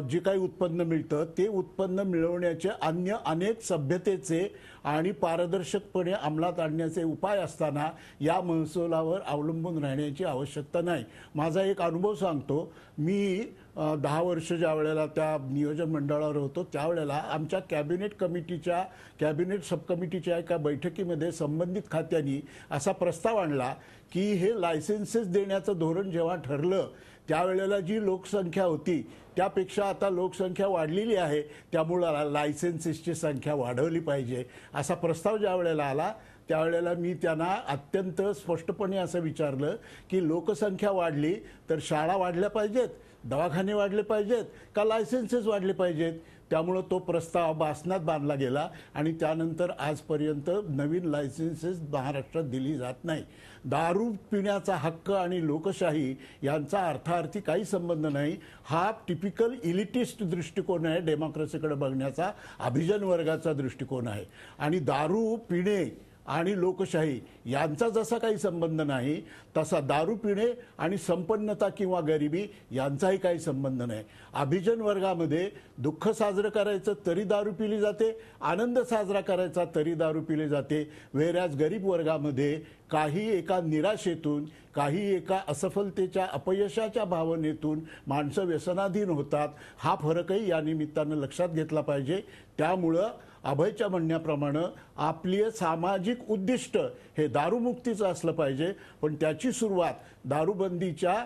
जे काही उत्पन्न मिळतं ते उत्पन्न मिळवण्याचे अन्य अनेक सभ्यतेचे आणि पारदर्शकपणे अंमलात आणण्याचे उपाय असताना या महसुलावर अवलंबून राहण्याची आवश्यकता नाही. माझा एक अनुभव सांगतो. मी 10 वर्ष ज्या वेळेला त्या नियोजन मंडळावर होतो त्यावेळेला आमच्या कॅबिनेट सबकमिटीच्या एका बैठकीमध्ये संबंधित खात्यांनी असा प्रस्ताव आणला की हे लायसेन्सेस देण्याचं धोरण जेव्हा ठरलं त्यावेळेला जी लोकसंख्या होती त्यापेक्षा आता लोकसंख्या वाढलेली आहे, त्यामुळं लायसेन्सेसची संख्या वाढवली पाहिजे असा प्रस्ताव ज्या वेळेला आला त्यावेळेला मी त्यांना अत्यंत स्पष्टपणे असं विचारलं की लोकसंख्या वाढली तर शाळा वाढल्या पाहिजेत, दवाखाने वाढले पाहिजेत का लायसेन्सेस वाढले पाहिजेत. त्यामुळं तो प्रस्ताव बासनात बांधला गेला आणि त्यानंतर आजपर्यंत नवीन लायसेन्सेस महाराष्ट्रात दिली जात नाही. दारू पिण्याचा हक्क आणि लोकशाही यांचा अर्थार्थी काही संबंध नाही. हा टिपिकल इलिटिस्ट दृष्टिकोन आहे, डेमोक्रेसीकडे बघण्याचा अभिजन वर्गाचा दृष्टिकोन आहे. आणि दारू पिणे आणि लोकशाही यांचा जसा काही संबंध नाही तसा दारू पिणे आणि संपन्नता किंवा गरिबी यांचाही काही संबंध नाही. अभिजन वर्गामध्ये दुःख साजरं करायचं तरी दारू पिली जाते, आनंद साजरा करायचा तरी दारू पिली जाते. वेऱ्याच गरीब वर्गामध्ये काही एका निराशेतून, काही एका असफलतेच्या अपयशाच्या भावनेतून माणसं व्यसनाधीन होतात. हा फरकही या निमित्तानं लक्षात घेतला पाहिजे. त्यामुळं अभयच्या म्हणण्याप्रमाणे आपली सामाजिक उद्दिष्ट हे दारूमुक्तीचं असलं पाहिजे, पण त्याची सुरुवात दारूबंदीच्या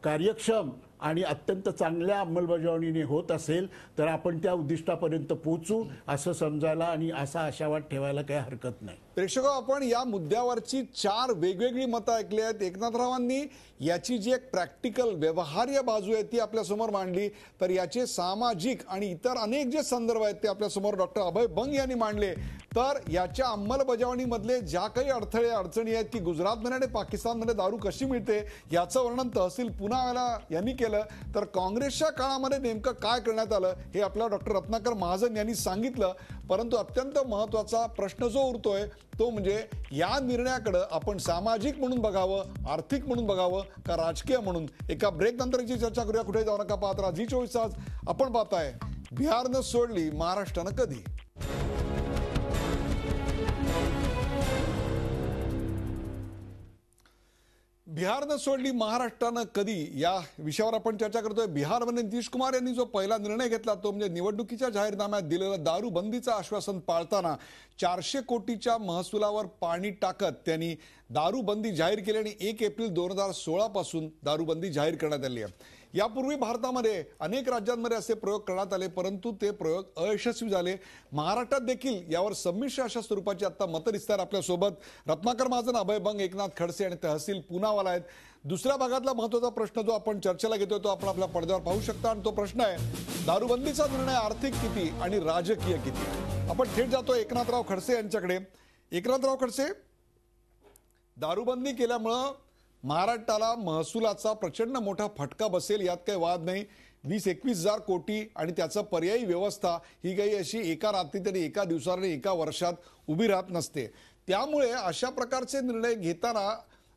कार्यक्षम आणि अत्यंत चांगल्या अंमलबजावणीने होत असेल तर आपण त्या उद्दिष्टापर्यंत पोहोचू असं समजायला आणि असा आशावाद ठेवायला काही हरकत नाही. प्रेक्षक, आपण या मुद्द्यावरची 4 वेगवेगळी मतं ऐकली आहेत. एकनाथरावांनी याची जी एक प्रॅक्टिकल व्यवहार्य बाजू आहे ती आपल्यासमोर मांडली, तर याचे सामाजिक आणि इतर अनेक जे संदर्भ आहेत ते आपल्यासमोर डॉक्टर अभय बंग यांनी मांडले. तर याच्या अंमलबजावणीमधले ज्या काही अडचणी आहेत की गुजरातमध्ये आणि पाकिस्तानमध्ये दारू कशी मिळते याचं वर्णन तहसील पुनावाला यांनी केलं. तर काँग्रेसच्या काळामध्ये नेमकं काय करण्यात आलं हे आपल्याला डॉक्टर रत्नाकर महाजन यांनी सांगितलं. परंतु अत्यंत महत्त्वाचा प्रश्न जो उरतोय तो म्हणजे या निर्णयाकडे आपण सामाजिक म्हणून बघावं, आर्थिक म्हणून बघावं का राजकीय म्हणून. एका ब्रेक नंतरची चर्चा करूया. कुठे जाऊ नका, पाहत राहा झी24 तास. आपण पाहताय बिहारनं सोडली महाराष्ट्रानं कधी. बिहारनं सोडली महाराष्ट्रानं कधी या विषयावर आपण चर्चा करतोय. बिहारमध्ये नितीश कुमार यांनी जो पहिला निर्णय घेतला तो म्हणजे निवडणुकीच्या जाहीरनाम्यात दिलेलं दारूबंदीचं आश्वासन पाळताना 400 कोटीच्या महसुलावर पाणी टाकत त्यांनी दारूबंदी जाहीर केली आणि 1 एप्रिल 2016 पासून दारूबंदी जाहीर करण्यात आली आहे. यापूर्वी भारतामध्ये अनेक राज्यांमध्ये असे प्रयोग करण्यात आले परंतु ते प्रयोग अयशस्वी झाले. महाराष्ट्रात देखील यावर संमिश्र अशा स्वरूपाची आता मतं दिसतात. आपल्यासोबत रत्नाकर महाजन, अभय बंग, एकनाथ खडसे आणि तहसील पुनावाला आहेत. दुसऱ्या भागातला महत्त्वाचा प्रश्न जो आपण चर्चेला घेतोय तो आपण आपल्या पडद्यावर पाहू शकता आणि तो प्रश्न आहे दारूबंदीचा निर्णय आर्थिक किती आणि राजकीय किती. आपण थेट जातो एकनाथराव खडसे यांच्याकडे. एकनाथराव खडसे, दारूबंदी केल्यामुळं महाराष्ट्राला महसुलाचा प्रचंड मोठा फटका बसेल यात काही वाद नाही. 20-21 हजार कोटी आणि त्याचं पर्यायी व्यवस्था ही काही अशी एका रात्रीत आणि एका दिवसात आणि एका वर्षात उभी राहत नसते. त्यामुळे अशा प्रकारचे निर्णय घेताना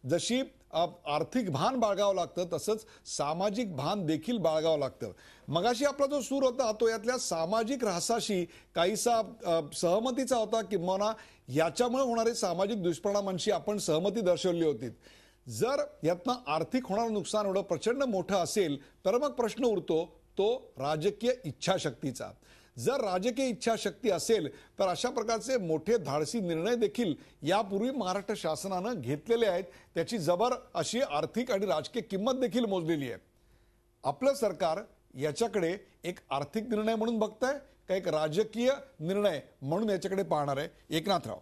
जशी आर्थिक भान बाळगावं लागतं तसंच सामाजिक भान देखील बाळगावं लागतं. मगाशी आपला जो सूर होता तो यातल्या सामाजिक ऱ्हासाशी काहीसा सहमतीचा होता किंवा याच्यामुळे होणारे सामाजिक दुष्परिणामांशी आपण सहमती दर्शवली होती. जर यातनं आर्थिक होणारं नुकसान एवढं प्रचंड मोठं असेल तर मग प्रश्न उरतो तो राजकीय इच्छाशक्तीचा. जर राजकीय इच्छाशक्ती असेल तर अशा प्रकारचे मोठे धाडसी निर्णय देखील यापूर्वी महाराष्ट्र शासनानं घेतलेले आहेत. त्याची जबर अशी आर्थिक आणि राजकीय किंमत देखील मोजलेली आहे. आपलं सरकार याच्याकडे एक आर्थिक निर्णय म्हणून बघतंय का एक राजकीय निर्णय म्हणून याच्याकडे पाहणार आहे? एकनाथराव.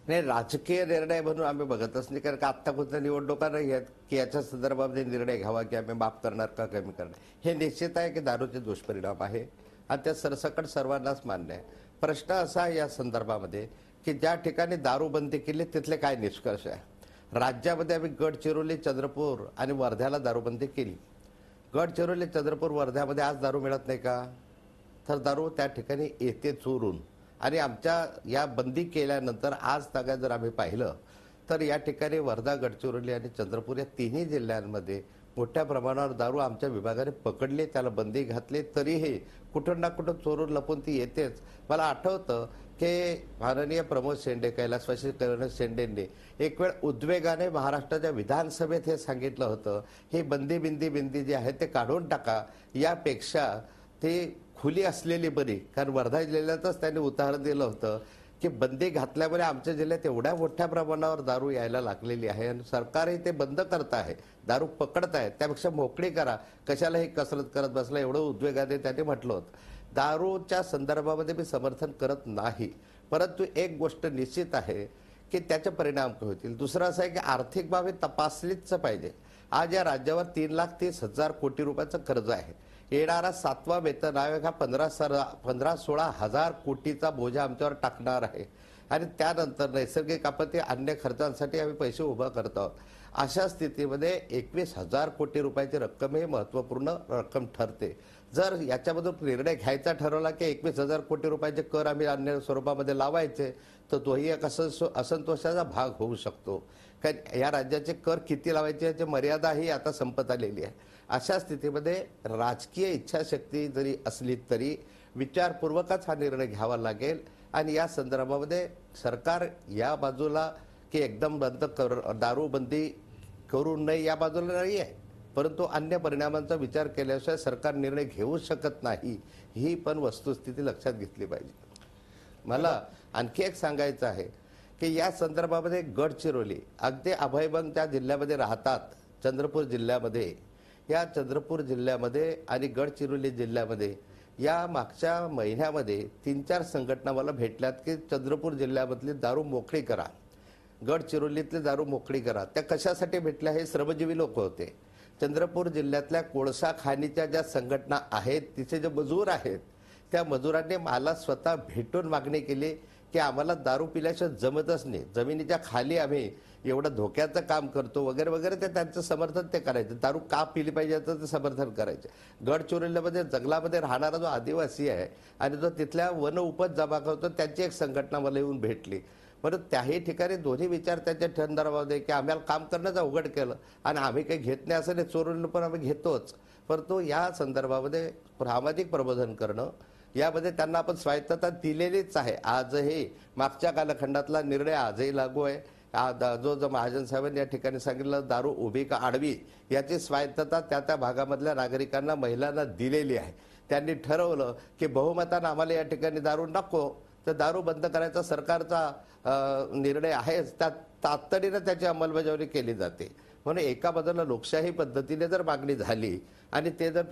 नाही, राजकीय निर्णय म्हणून आम्ही बघतच नाही, कारण का आत्ता कोणत्या निवडणुका नाही आहेत की याच्या संदर्भामध्ये निर्णय घ्यावा की आम्ही माफ करणार का कमी करणार. हे निश्चित आहे की दारूचे दुष्परिणाम आहे आणि त्या सरसकट सर्वांनाच मान्य आहे. प्रश्न असा आहे या संदर्भामध्ये की ज्या ठिकाणी दारूबंदी केली तिथले काय निष्कर्ष आहे. राज्यामध्ये आम्ही गडचिरोली, चंद्रपूर आणि वर्ध्याला दारूबंदी केली. गडचिरोली, चंद्रपूर, वर्ध्यामध्ये आज दारू मिळत नाही का? तर दारू त्या ठिकाणी येते चोरून. आणि आमच्या या बंदी केल्यानंतर आज तागा जर आम्ही पाहिलं तर या ठिकाणी वर्धा, गडचिरोली आणि चंद्रपूर या तिन्ही जिल्ह्यांमध्ये मोठ्या प्रमाणावर दारू आमच्या विभागाने पकडली, त्याला बंदी घातली, तरीही कुठं ना कुठं चोरून लपून ती येतेच. मला आठवतं की माननीय प्रमोद शेंडे, कैलासवासी शेंडेंनी एक वेळ उद्वेगाने महाराष्ट्राच्या विधानसभेत हे सांगितलं होतं, ही बंदी जी आहे ते काढून टाका, यापेक्षा ती खुली असलेली बरी. कारण वर्धा जिल्ह्यातच त्यांनी उदाहरण दिलं होतं की बंदी घातल्यामुळे आमच्या जिल्ह्यात एवढ्या मोठ्या प्रमाणावर दारू यायला लागलेली आहे आणि सरकारही ते बंद करत आहे, दारू पकडत आहे, त्यापेक्षा मोकळी करा, कशाला ही कसरत करत बसला, एवढं उद्वेगाने त्यांनी म्हटलं होतं. दारूच्या संदर्भामध्ये मी समर्थन करत नाही, परंतु एक गोष्ट निश्चित आहे की त्याचे परिणाम काय होतील. दुसरं असं आहे की आर्थिक बाबी तपासलीच पाहिजे. आज या राज्यावर 3,30,000 कोटी रुपयाचं कर्ज आहे. येणारा 7वा वेतन आयोग हा 15-16 हजार कोटीचा बोजा आमच्यावर टाकणार आहे आणि त्यानंतर नैसर्गिक आपत्ती, अन्य खर्चांसाठी आम्ही पैसे उभा करत आहोत. अशा स्थितीमध्ये 21,000 कोटी रुपयाची रक्कम ही महत्त्वपूर्ण रक्कम ठरते. जर याच्यामधून निर्णय घ्यायचा ठरवला की 21,000 कोटी रुपयाचे कर आम्ही अन्य स्वरूपामध्ये लावायचे, तर तोही एक असंतोषाचा भाग होऊ शकतो. कारण या राज्याचे कर किती लावायचे याची मर्यादाही आता संपत आलेली आहे. अशा स्थितीमध्ये राजकीय इच्छाशक्ती जरी असली तरी विचारपूर्वकच हा निर्णय घ्यावा लागेल आणि या संदर्भामध्ये सरकार या बाजूला की एकदम दारूबंदी करू नये या बाजूला नाही आहे, परंतु अन्य परिणामांचा विचार केल्याशिवाय सरकार निर्णय घेऊ शकत नाही, ही पण वस्तुस्थिती लक्षात घेतली पाहिजे. मला आणखी एक सांगायचं आहे की या संदर्भामध्ये गडचिरोली, अगदी अभयबंग त्या जिल्ह्यामध्ये राहतात, चंद्रपूर जिल्ह्यामध्ये, या चंद्रपूर जिल्ह्यामध्ये आणि गडचिरोली जिल्ह्यामध्ये या मागच्या महिन्यामध्ये 3-4 संघटना मला भेटल्यात की चंद्रपूर जिल्ह्यामधली दारू मोकळी करा, गडचिरोलीतली दारू मोकळी करा. त्या कशासाठी भेटल्या? हे श्रमजीवी लोक होते. चंद्रपूर जिल्ह्यातल्या कोळसा खाणीच्या ज्या संघटना आहेत, तिथे जे मजूर आहेत, त्या मजुरांनी मला स्वतः भेटून मागणी केली की आम्हाला दारू पिल्याशिवाय जमतच नाही, जमिनीच्या खाली आम्ही एवढं धोक्याचं काम करतो वगैरे वगैरे. ते त्यांचं समर्थन ते करायचं, दारू का पिली पाहिजे याचं ते समर्थन करायचे. गडचिरोलीमध्ये जंगलामध्ये राहणारा जो आदिवासी आहे आणि जो तिथल्या वन उपज जमा करतो, त्यांची एक संघटना मला येऊन भेटली. परंतु त्याही ठिकाणी दोन्ही विचार त्यांच्या संदर्भामध्ये की आम्हाला काम करण्याचं अवघड केलं आणि आम्ही काही घेत नाही असं नाही, चोरून पण आम्ही घेतोच, परंतु या संदर्भामध्ये सामाजिक प्रबोधन करणं, यामध्ये त्यांना आपण स्वायत्तता दिलेलीच आहे. आजही मागच्या कालखंडातला निर्णय आजही लागू आहे. जो महाजन साहेबांनी या ठिकाणी सांगितलं, दारू उभी का आडवी, याची स्वायत्तता त्या भागामधल्या नागरिकांना, महिलांना दिलेली आहे. त्यांनी ठरवलं की बहुमतानं आम्हाला या ठिकाणी दारू नको, तर दारू बंद करायचा सरकारचा निर्णय आहे, त्यात तातडीनं त्याची अंमलबजावणी केली जाते. म्हणून एका बाजूला लोकशाही पद्धतीने जर मागणी झाली आणि ते जर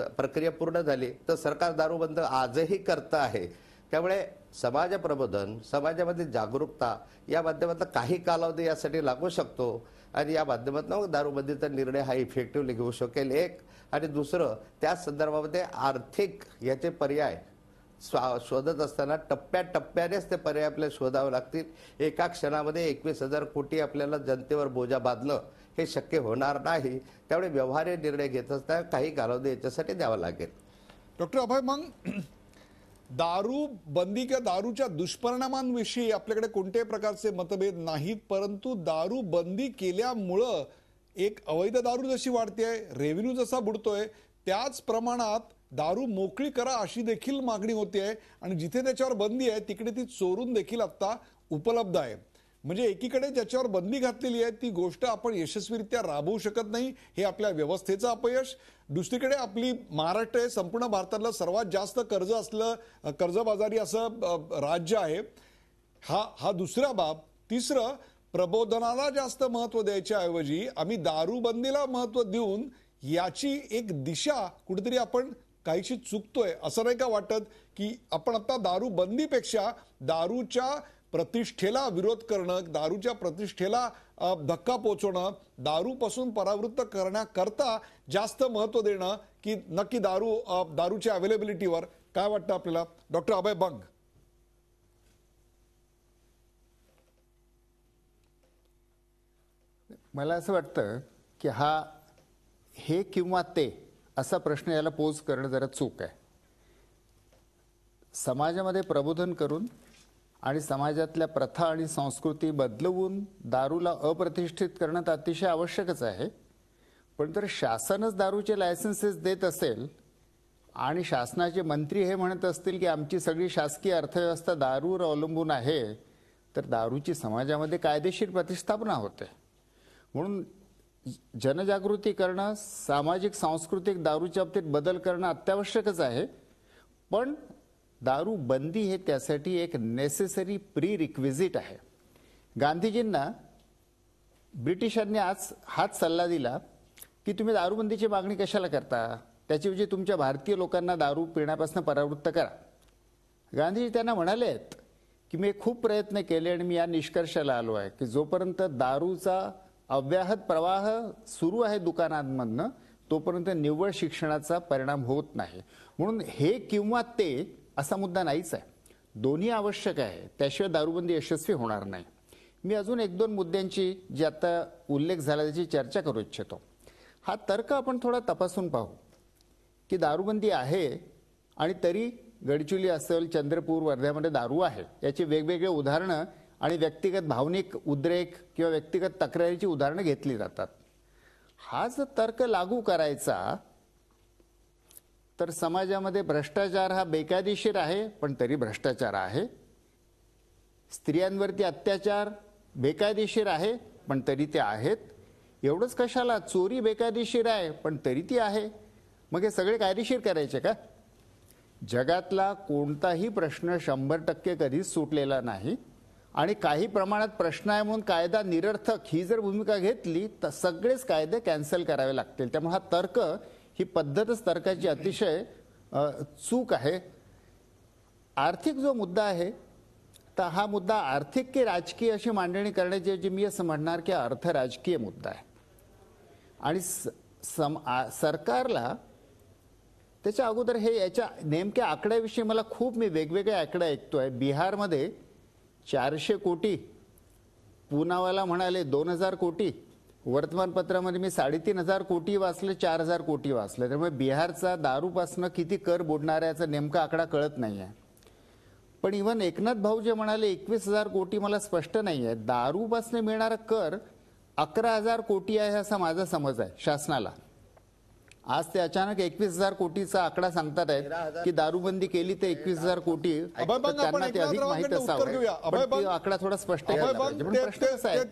प्रक्रिया पूर्ण झाली तर सरकार दारूबंद आजही करतं आहे. त्यामुळे समाज प्रबोधन, समाजामध्ये जागरूकता या माध्यमातून काही कालावधी यासाठी लागू शकतो आणि या माध्यमातून दारूबंदीचा निर्णय हा इफेक्टिव्हली घेऊ शकेल. एक आणि दुसरं, त्या संदर्भामध्ये आर्थिक याचे पर्याय शोधत असताना टप्प्याटप्प्यानेच ते पर्याय आपल्याला शोधावे लागतील. एका क्षणामध्ये 21,000 कोटी आपल्याला जनतेवर बोजा बांधणं हे शक्य होणार नाही. त्यामुळे व्यवहार्य निर्णय घेत असताना काही कालावधी याच्यासाठी द्यावा लागेल. डॉक्टर अभय, मग दारू बंदी किंवा दारूच्या दुष्परिणामांविषयी आपल्याकडे कोणत्याही प्रकारचे मतभेद नाहीत, परंतु दारू बंदी केल्यामुळं एक अवैध दारू जशी वाढते, रेव्हेन्यू जसा बुडतोय, त्याच प्रमाणात दारू मोकळी करा अशी देखील मागणी होते आहे आणि जिथे त्याच्यावर बंदी आहे तिकडे ती चोरून देखील आता उपलब्ध आहे. म्हणजे एकीकडे ज्याच्यावर बंदी घातलेली आहे ती गोष्ट आपण यशस्वीरित्या राबवू शकत नाही, हे आपल्या व्यवस्थेचं अपयश. दुसरीकडे आपली महाराष्ट्र हे संपूर्ण भारतातलं सर्वात जास्त कर्ज असलं, कर्जबाजारी असं राज्य आहे. हा दुसरा बाब. तिसरं, प्रबोधनाला जास्त महत्व द्यायच्या ऐवजी आम्ही दारूबंदीला महत्व देऊन याची एक दिशा कुठेतरी आपण काहीशी चुकतोय, असं नाही का वाटत? की आपण आता दारूबंदीपेक्षा दारूच्या प्रतिष्ठेला विरोध करणं, दारूच्या प्रतिष्ठेला धक्का पोचवणं, दारूपासून परावृत्त करण्याकरता जास्त महत्व देणं की नक्की दारूच्या अवेलेबिलिटीवर? काय वाटतं आपल्याला? डॉक्टर अभय बंग. मला असं वाटतं की हे किंवा ते असा प्रश्न याला पोज करणं जरा चूक आहे. समाजामध्ये प्रबोधन करून आणि समाजातल्या प्रथा आणि संस्कृती बदलवून दारूला अप्रतिष्ठित करणं तर अतिशय आवश्यकच आहे. पण जर शासनच दारूचे लायसन्सेस देत असेल आणि शासनाचे मंत्री हे म्हणत असतील की आमची सगळी शासकीय अर्थव्यवस्था दारूवर अवलंबून आहे, तर दारूची समाजामध्ये कायदेशीर प्रतिष्ठापना होते. म्हणून जनजागृती करणं, सामाजिक सांस्कृतिक दारूच्या बाबतीत बदल करणं अत्यावश्यकच आहे. पण दारू बंदी हे त्यासाठी एक नेसेसरी प्री रिक्विजिट आहे. गांधीजींना ब्रिटिशांनी आज हाच सल्ला दिला की तुम्ही दारूबंदीची मागणी कशाला करता, त्याच्याऐवजी तुमच्या भारतीय लोकांना दारू पिण्यापासून परावृत्त करा. गांधीजी त्यांना म्हणाले आहेत की मी खूप प्रयत्न केले आणि मी या निष्कर्षाला आलो आहे की जोपर्यंत दारूचा अव्याहत प्रवाह सुरू आहे दुकानांमधनं, तोपर्यंत निव्वळ शिक्षणाचा परिणाम होत नाही. म्हणून हे किंवा ते असा मुद्दा नाहीच आहे, दोन्ही आवश्यक आहे. त्याशिवाय दारूबंदी यशस्वी होणार नाही. मी अजून 1-2 मुद्द्यांची जी आता उल्लेख झाला त्याची चर्चा करू इच्छितो. हा तर्क आपण थोडा तपासून पाहू की दारूबंदी आहे आणि तरी गडचिरोली असेल, चंद्रपूर, वर्ध्यामध्ये दारू आहे. याची वेगवेगळे उदाहरणं आणि व्यक्तिगत भावनिक उद्रेक किंवा व्यक्तिगत तक्रारीची उदाहरणं घेतली जातात. हा जर तर्क लागू करायचा तर समाजामध्ये भ्रष्टाचार हा बेकायदेशीर आहे पण तरी भ्रष्टाचार आहे, स्त्रियांवरती अत्याचार बेकायदेशीर आहे पण तरी ते आहेत, एवढंच कशाला, चोरी बेकायदेशीर आहे पण तरी ती आहे, मग हे सगळे कायदेशीर करायचे का? जगातला कोणताही प्रश्न 100% कधीच सुटलेला नाही आणि काही प्रमाणात प्रश्न आहे म्हणून कायदा निरर्थक ही जर भूमिका घेतली तर सगळेच कायदे कॅन्सल करावे लागतील. त्यामुळे हा तर्क, ही पद्धतच तर्काची अतिशय चूक आहे. आर्थिक जो मुद्दा आहे तर हा मुद्दा आर्थिक की राजकीय अशी मांडणी करण्याची जी मी असं म्हणणार की अर्थ राजकीय मुद्दा आहे. आणि सरकारला त्याच्या अगोदर हे याच्या नेमक्या आकड्याविषयी मी वेगवेगळे आकडे ऐकतोय. बिहारमध्ये 400 कोटी, पुनावाला म्हणाले 2000 कोटी, वर्तमानपत्रामध्ये मी 3500 कोटी वाचले, 4000 कोटी वाचले. त्यामुळे बिहारचा दारूपासनं किती कर बुडणार आहे याचा नेमका आकडा कळत नाही आहे. पण इव्हन एकनाथ भाऊ जे म्हणाले 21,000 कोटी मला स्पष्ट नाही आहे. दारूपासनं मिळणारा कर 11,000 कोटी आहे असा माझा समज आहे शासनाला. आज ते अचानक 21,000 कोटीचा आकडा सांगतात आहेत की दारूबंदी केली तर 21,000 कोटी, त्यांना ते अधिक माहित असावं. आकडा थोडा स्पष्ट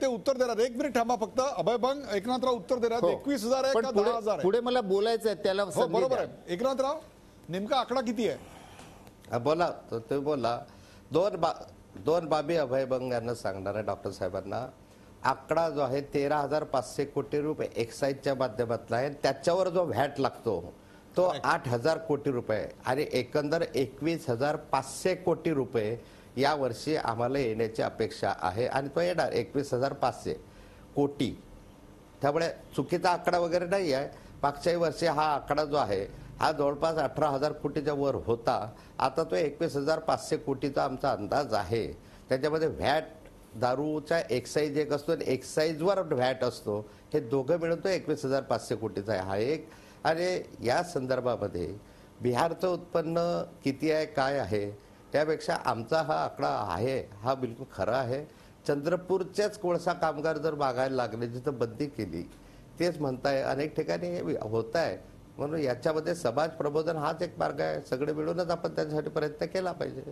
ते उत्तर देणार. 1 मिनिट थांबा फक्त. अभय बंग, एकनाथराव उत्तर देणार. 21,000 आहे का 10,000? पुढे मला बोलायचं आहे त्याला. बरोबर आहे. एकनाथराव, नेमका आकडा किती आहे? बोला, ते बोला. दोन बाबी अभय बंग यांना सांगणार आहे डॉक्टर साहेबांना. आकडा जो आहे 13,500 कोटी रुपये एक्साईजच्या माध्यमातला आहे. त्याच्यावर जो व्हॅट लागतो तो 8,000 कोटी रुपये आणि एकंदर 21,500 कोटी रुपये या वर्षी आम्हाला येण्याची अपेक्षा आहे आणि तो येणार 21,500 कोटी. त्यामुळे चुकीचा आकडा वगैरे नाही आहे. मागच्याही वर्षी हा आकडा जो आहे हा जवळपास 18,000 कोटीच्या वर होता. आता तो 21,500 कोटीचा आमचा अंदाज आहे. त्याच्यामध्ये व्हॅट, दारूचा एक्साईज एक असतो आणि एक्साईजवर व्हॅट असतो, हे दोघं मिळून तो 21,500 कोटीचा आहे. हा एक. आणि या संदर्भामध्ये बिहारचं उत्पन्न किती आहे, काय आहे, त्यापेक्षा आमचा हा आकडा आहे हा बिलकुल खरा आहे. चंद्रपूरचेच कोळसा कामगार जर मागायला लागले, जिथं बंदी केली, तेच म्हणताय अनेक ठिकाणी हे होत आहे. म्हणून याच्यामध्ये समाज प्रबोधन हाच एक मार्ग आहे. सगळे मिळूनच आपण त्याच्यासाठी प्रयत्न केला पाहिजे.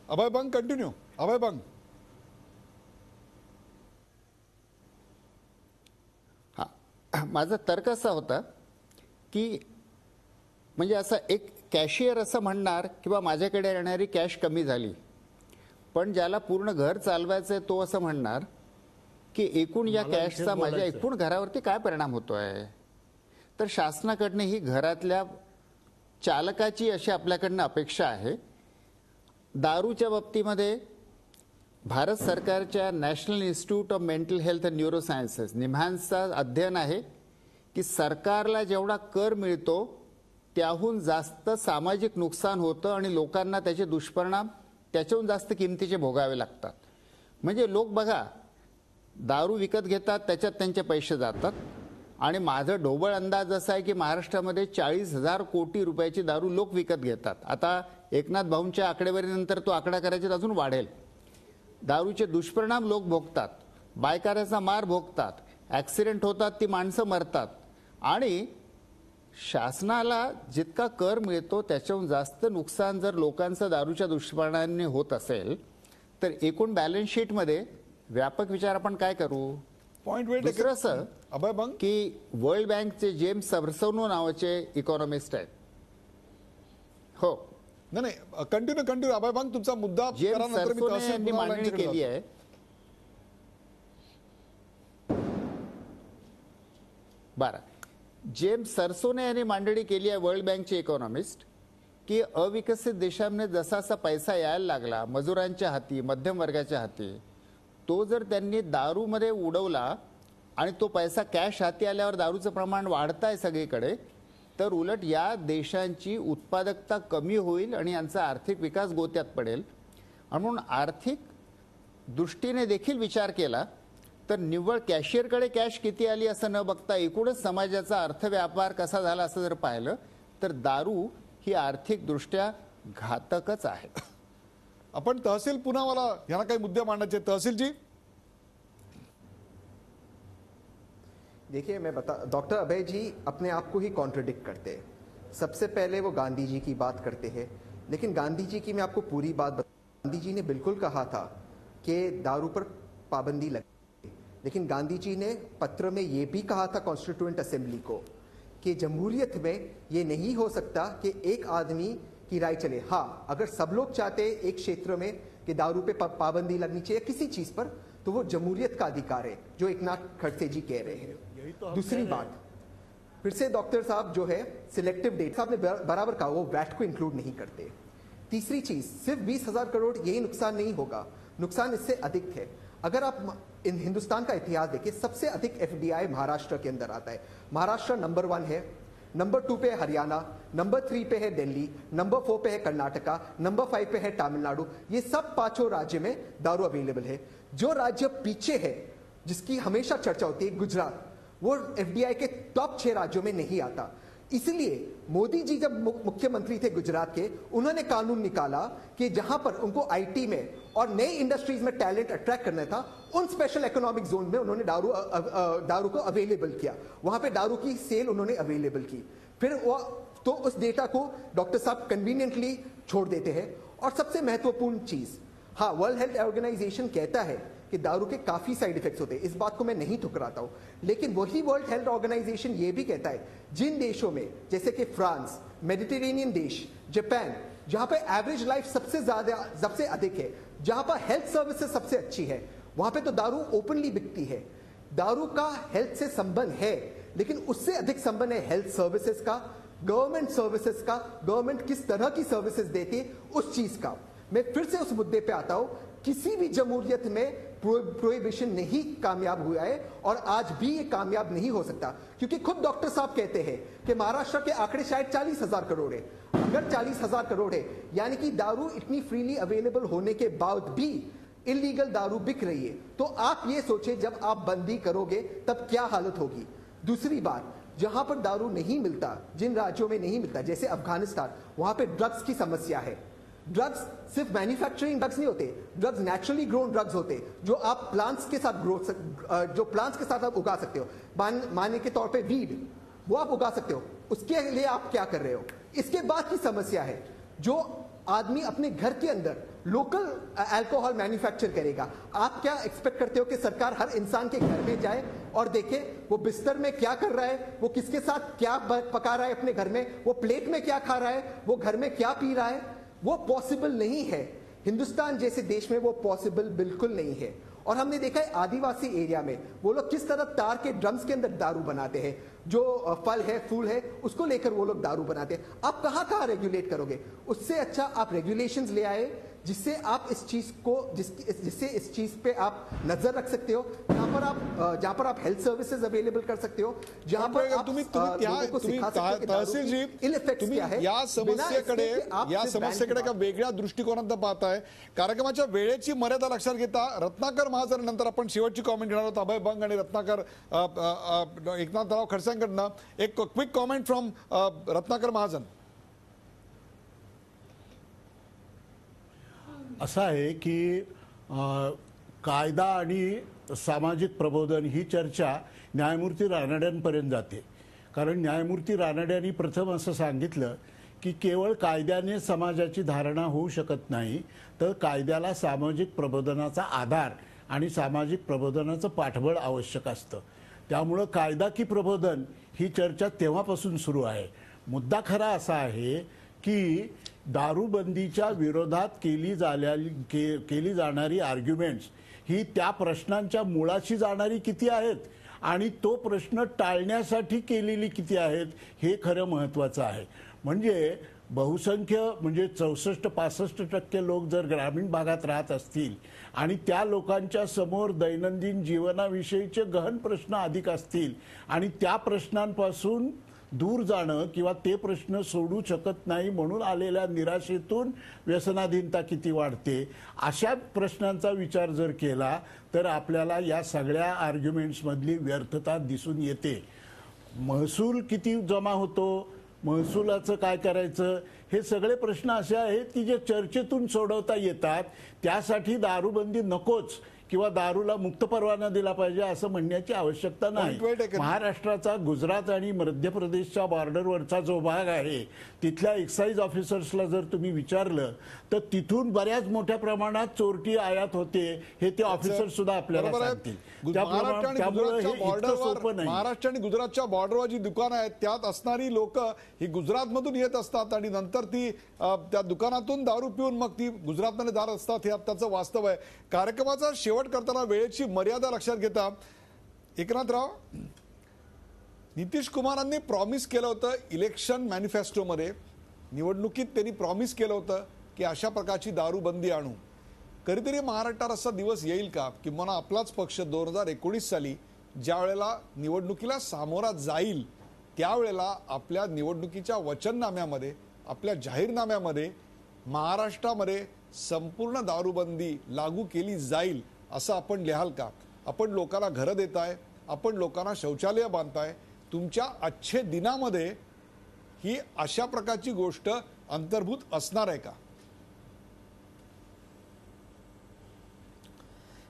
अभय बंग, कंटिन्यू. अभय बंग. माझा तर्क असा होता की म्हणजे असं एक कॅशियर असं म्हणणार किंवा माझ्याकडे येणारी कॅश कमी झाली, पण ज्याला पूर्ण घर चालवायचं आहे तो असं म्हणणार की एकूण या कॅशचा माझ्या एकूण घरावरती काय परिणाम होतोय. तर शासनाकडनं ही घरातल्या चालकाची अशी आपल्याकडनं अपेक्षा आहे. दारूच्या बाबतीमध्ये भारत सरकारच्या national institute of mental health and neurosciences निम्हान्सचा अध्ययन आहे की सरकारला जेवढा कर मिळतो त्याहून जास्त सामाजिक नुकसान होतं आणि लोकांना त्याचे दुष्परिणाम त्याच्याहून जास्त किमतीचे भोगावे लागतात. म्हणजे लोक बघा, दारू विकत घेतात, त्याच्यात त्यांचे पैसे जातात. आणि माझा ढोबळ अंदाज असा आहे की महाराष्ट्रामध्ये 40,000 कोटी रुपयाची दारू लोक विकत घेतात. आता एकनाथ भाऊंच्या आकडेवारीनंतर तो आकडा करायचा अजून वाढेल. दारूचे दुष्परिणाम लोक भोगतात, बायकाऱ्याचा मार भोगतात, ॲक्सिडेंट होतात, ती माणसं मरतात आणि शासनाला जितका कर मिळतो त्याच्याहून जास्त नुकसान जर लोकांचं दारूच्या दुष्परिणामाने होत असेल तर एकूण बॅलन्स शीटमध्ये व्यापक विचार आपण काय करू? पॉइंट वेट दुसरं असं अभय बंग की वर्ल्ड बँकचे जेम्स सर्सोनो नावाचे इकॉनॉमिस्ट आहेत. हो, नाही कंटिन्यू अभय बंग तुमचा मुद्दा करा, जेम्स नंतर मी सर्सोने तहसील यांनी पुनावाला मांडणी यांच्याकडे केली जातो. आहे. बरं, जेम्स सर्सोने यांनी मांडणी केली आहे, वर्ल्ड बँकचे इकॉनॉमिस्ट, की अविकसित देशांमध्ये जसा जसा पैसा यायला लागला मजुरांच्या हाती, मध्यम वर्गाच्या हाती, तो जर त्यांनी दारूमध्ये उडवला आणि तो पैसा कॅश हाती आल्यावर दारूचं प्रमाण वाढत आहे सगळीकडे, तर उलट या देशांची उत्पादकता कमी होईल आणि यांचा आर्थिक विकास गोत्यात पडेल. आणि म्हणून आर्थिक दृष्टीने देखील विचार केला तर निव्वळ कॅशियरकडे कॅश किती आली असं न बघता एकूणच समाजाचा अर्थव्यापार कसा झाला असं जर पाहिलं तर दारू ही आर्थिक दृष्ट्या घातकच आहे. आपण तहसील पुनावाला यांना काही मुद्दे मांडायचे. तहसील जी, देखिए मैं डॉक्टर अभय जी अपने आप को ही कॉन्ट्रडिक्ट करते हैं. सबसे पहले वो गांधी जी की बात करते हैं, लेकिन गांधी जी की मैं आपको पूरी बात गांधी जी ने बिल्कुल कहा था कि दारू पर पाबंदी लगे, लेकिन गांधी जी ने पत्र में ये भी कहा था कॉन्स्टिट्यूएंट असेंबली को कि जमहूरियत में ये नहीं हो सकता कि एक आदमी की राय चले. हाँ, अगर सब लोग चाहते एक क्षेत्र में कि दारू पे पाबंदी लगनी चाहिए किसी चीज पर, तो वो जमहूरियत का अधिकार है जो एकनाथ खड़से जी कह रहे हैं. दूसरी बात, फिर से डॉक्टर साहब जो है सिलेक्टिव डेट साहब ने बराबर कहा, वो वैट को इंक्लूड नहीं करते. तीसरी चीज, सिर्फ 20,000 करोड़ यही नुकसान नहीं होगा, नुकसान इससे अधिक है. अगर आप इन हिंदुस्तान का इतिहास देखिए, सबसे अधिक एफडीआई महाराष्ट्र के अंदर आता है. महाराष्ट्र नंबर 1 है, नंबर 2 पे है हरियाणा, नंबर 3 पे है दिल्ली, नंबर 4 पे है कर्नाटका, नंबर 5 पे है तमिलनाडु. ये सब 5 राज्य में दारू अवेलेबल है. जो राज्य पीछे है जिसकी हमेशा चर्चा होती है, गुजरात, वो एफडीआई के टॉप 6 राज्यों में नहीं आता. इसलिए मोदी जी जब मुख्यमंत्री थे गुजरात के, उन्होंने कानून निकाला कि जहां पर उनको आईटी में और नई इंडस्ट्रीज में टैलेंट अट्रैक्ट करना था, उन स्पेशल इकोनॉमिक जोन में उन्होंने दारू को अवेलेबल किया. वहां पे दारू की सेल उन्होंने अवेलेबल की. फिर वो तो उस डेटा को डॉक्टर साहब कन्वीनियंटली छोड़ देते हैं. और सबसे महत्वपूर्ण चीज, हाँ, वर्ल्ड हेल्थ ऑर्गेनाइजेशन कहता है कि दारू के काफी साइड इफेक्ट्स होते हैं, इस बात को मैं नहीं ठुकराता हूं, लेकिन वही वर्ल्ड हेल्थ ऑर्गेनाइजेशन ये भी कहता है जिन देशों में जैसे कि फ्रांस, मेडिटेरेनियन देश, जापान, जहां पे एवरेज लाइफ सबसे अधिक है, जहां पर हेल्थ सर्विसेज सबसे अच्छी है, वहां पे तो दारू ओपनली बिकती है. दारू का हेल्थ से संबंध है, लेकिन उससे अधिक संबंध है हेल्थ सर्विसेज का, गवर्नमेंट सर्विसेज का, गवर्नमेंट किस तरह की सर्विसेज देती है उस चीज का. मैं फिर से उस मुद्दे पे आता हूं, किसी भी जमहूरियत में प्रोहिबिशन नहीं कामयाब हुआ है और आज भी ये कामयाब नहीं हो सकता, क्योंकि खुद डॉक्टर साहब कहते हैं कि महाराष्ट्र के आंकड़े शायद 40,000 करोड़ है. अगर 40,000 करोड़ है, यानी कि दारू इतनी फ्रीली अवेलेबल होने के बाद भी इलीगल दारू बिक रही है, तो आप ये सोचे जब आप बंदी करोगे तब क्या हालत होगी. दूसरी बात, जहां पर दारू नहीं मिलता, जिन राज्यों में नहीं मिलता, जैसे अफगानिस्तान, वहां पे ड्रग्स की समस्या है. ड्रग्स सिर्फ मैन्युफैक्चरिंग ड्रग्स नहीं होते, ड्रग्स नेचुरली ग्रोन ड्रग्स होते जो आप प्लांट्स के साथ आप उगा सकते हो. मानने के तौर पे वीड, वो आप उगा सकते हो, उसके लिए आप क्या कर रहे हो. इसके बाद की समस्या है, जो आदमी अपने घर के अंदर लोकल अल्कोहल मैन्युफैक्चर करेगा, आप क्या एक्सपेक्ट करते हो कि सरकार हर इंसान के घर में जाए और देखे वो बिस्तर में क्या कर रहा है, वो किसके साथ क्या पका रहा है अपने घर में, वो प्लेट में क्या खा रहा है, वो घर में क्या पी रहा है. वो पॉसिबल नहीं है. हिंदुस्तान जैसे देश में वो पॉसिबल बिल्कुल नहीं है. और हमने देखा है आदिवासी एरिया में वो लोग किस तरह तार के ड्रम्स के अंदर दारू बनाते हैं, जो फल है, फूल है, उसको लेकर वो लोग दारू बनाते हैं. आप कहां रेगुलेट करोगे. उससे अच्छा आप रेगुलेशंस ले आए जिससे आप इस चीज को जिससे इस चीज पे आप नजर रख सकते हो, जहां पर आप हेल्थ सर्विसेज अवेलेबल कर सकते हो, जहां पर आप लोगों को सिखा सकते हो कि दारू की इल इफेक्ट्स क्या है. या समस्येकडे का वेगळ्या दृष्टिकोनात पाहताय. कार्यक्रमाच्या वेळेची मर्यादा लक्षात घेता रत्नाकर महाजन नंतर आपण शेवटची कॉमेंट घेणार आहोत. अभय बंग आणि रत्नाकर एकनाथराव खडसेंकडनं एक quick comment from Ratnakar Mahajan. असं आहे की कायदा आणि सामाजिक प्रबोधन ही चर्चा न्यायमूर्ती रानड्यांपर्यंत जाते. कारण न्यायमूर्ती रानड्यांनी प्रथम असं सांगितलं की केवळ कायद्याने समाजाची धारणा होऊ शकत नाही, तर कायद्याला सामाजिक प्रबोधनाचा आधार आणि सामाजिक प्रबोधनाचं पाठबळ आवश्यक असतं. त्यामुळं कायदा की प्रबोधन ही चर्चा तेव्हापासून सुरू आहे. मुद्दा खरा असा आहे की दारूबंदीच्या विरोधात केली जाणारी आर्ग्युमेंट्स ही त्या प्रश्नांच्या मुळाशी जाणारी किती आहेत आणि तो प्रश्न टाळण्यासाठी केलेली किती आहेत हे खरं महत्त्वाचं आहे. म्हणजे बहुसंख्य म्हणजे 64-65% लोक जर ग्रामीण भागात राहत असतील आणि त्या लोकांच्या समोर दैनंदिन जीवनाविषयीचे गहन प्रश्न अधिक असतील आणि त्या प्रश्नांपासून दूर जाणं किंवा ते प्रश्न सोडू शकत नाही म्हणून आलेल्या निराशेतून व्यसनाधीनता किती वाढते, अशा प्रश्नांचा विचार जर केला तर आपल्याला या सगळ्या आर्ग्युमेंट्समधली व्यर्थता दिसून येते. महसूल किती जमा होतो, महसुलाचं काय करायचं, हे सगळे प्रश्न असे आहेत की जे चर्चेतून सोडवता येतात. त्यासाठी दारूबंदी नकोच किंवा दारूला मुक्त परवाना दिला पाहिजे असं म्हणण्याची आवश्यकता नाही. महाराष्ट्राचा गुजरात आणि मध्य प्रदेशच्या बॉर्डरवरचा जो भाग आहे तिथल्या एक्साईज ऑफिसर्सला जर तुम्ही विचारलं तर तिथून बऱ्याच मोठ्या प्रमाणात चोरटी आयात होते हे ते ऑफिसर सुद्धा आपल्याला सांगतील. महाराष्ट्र आणि गुजरातच्या बॉर्डरवर जी दुकानं आहेत त्यात असणारी लोक ही गुजरातमधून येत असतात आणि नंतर ती त्या दुकानातून दारू पिऊन मग ती गुजरातमध्ये जात असतात. हे त्याचं वास्तव आहे. कार्यक्रमाचा शेवट करताना वेळेची मर्यादा लक्षात घेता एकनाथराव, नितीश कुमारांनी प्रॉमिस केलं होतं इलेक्शन मॅनिफेस्टोमध्ये, निवडणुकीत त्यांनी प्रॉमिस केलं होतं की अशा प्रकारची दारूबंदी आणू. कधीतरी महाराष्ट्रात असा दिवस येईल का की मला आपलाच पक्ष 2019 साली ज्या वेळेला निवडणुकीला सामोरा जाईल त्यावेळेला आपल्या निवडणुकीच्या वचननाम्यामध्ये, आपल्या जाहीरनाम्यामध्ये महाराष्ट्रामध्ये संपूर्ण दारूबंदी लागू केली जाईल असं आपण लिहाल का? आपण लोकांना घरं देताय, आपण लोकांना शौचालय बांधताय, तुमच्या अच्छे दिनामध्ये ही अशा प्रकारची गोष्ट अंतर्भूत असणार आहे का?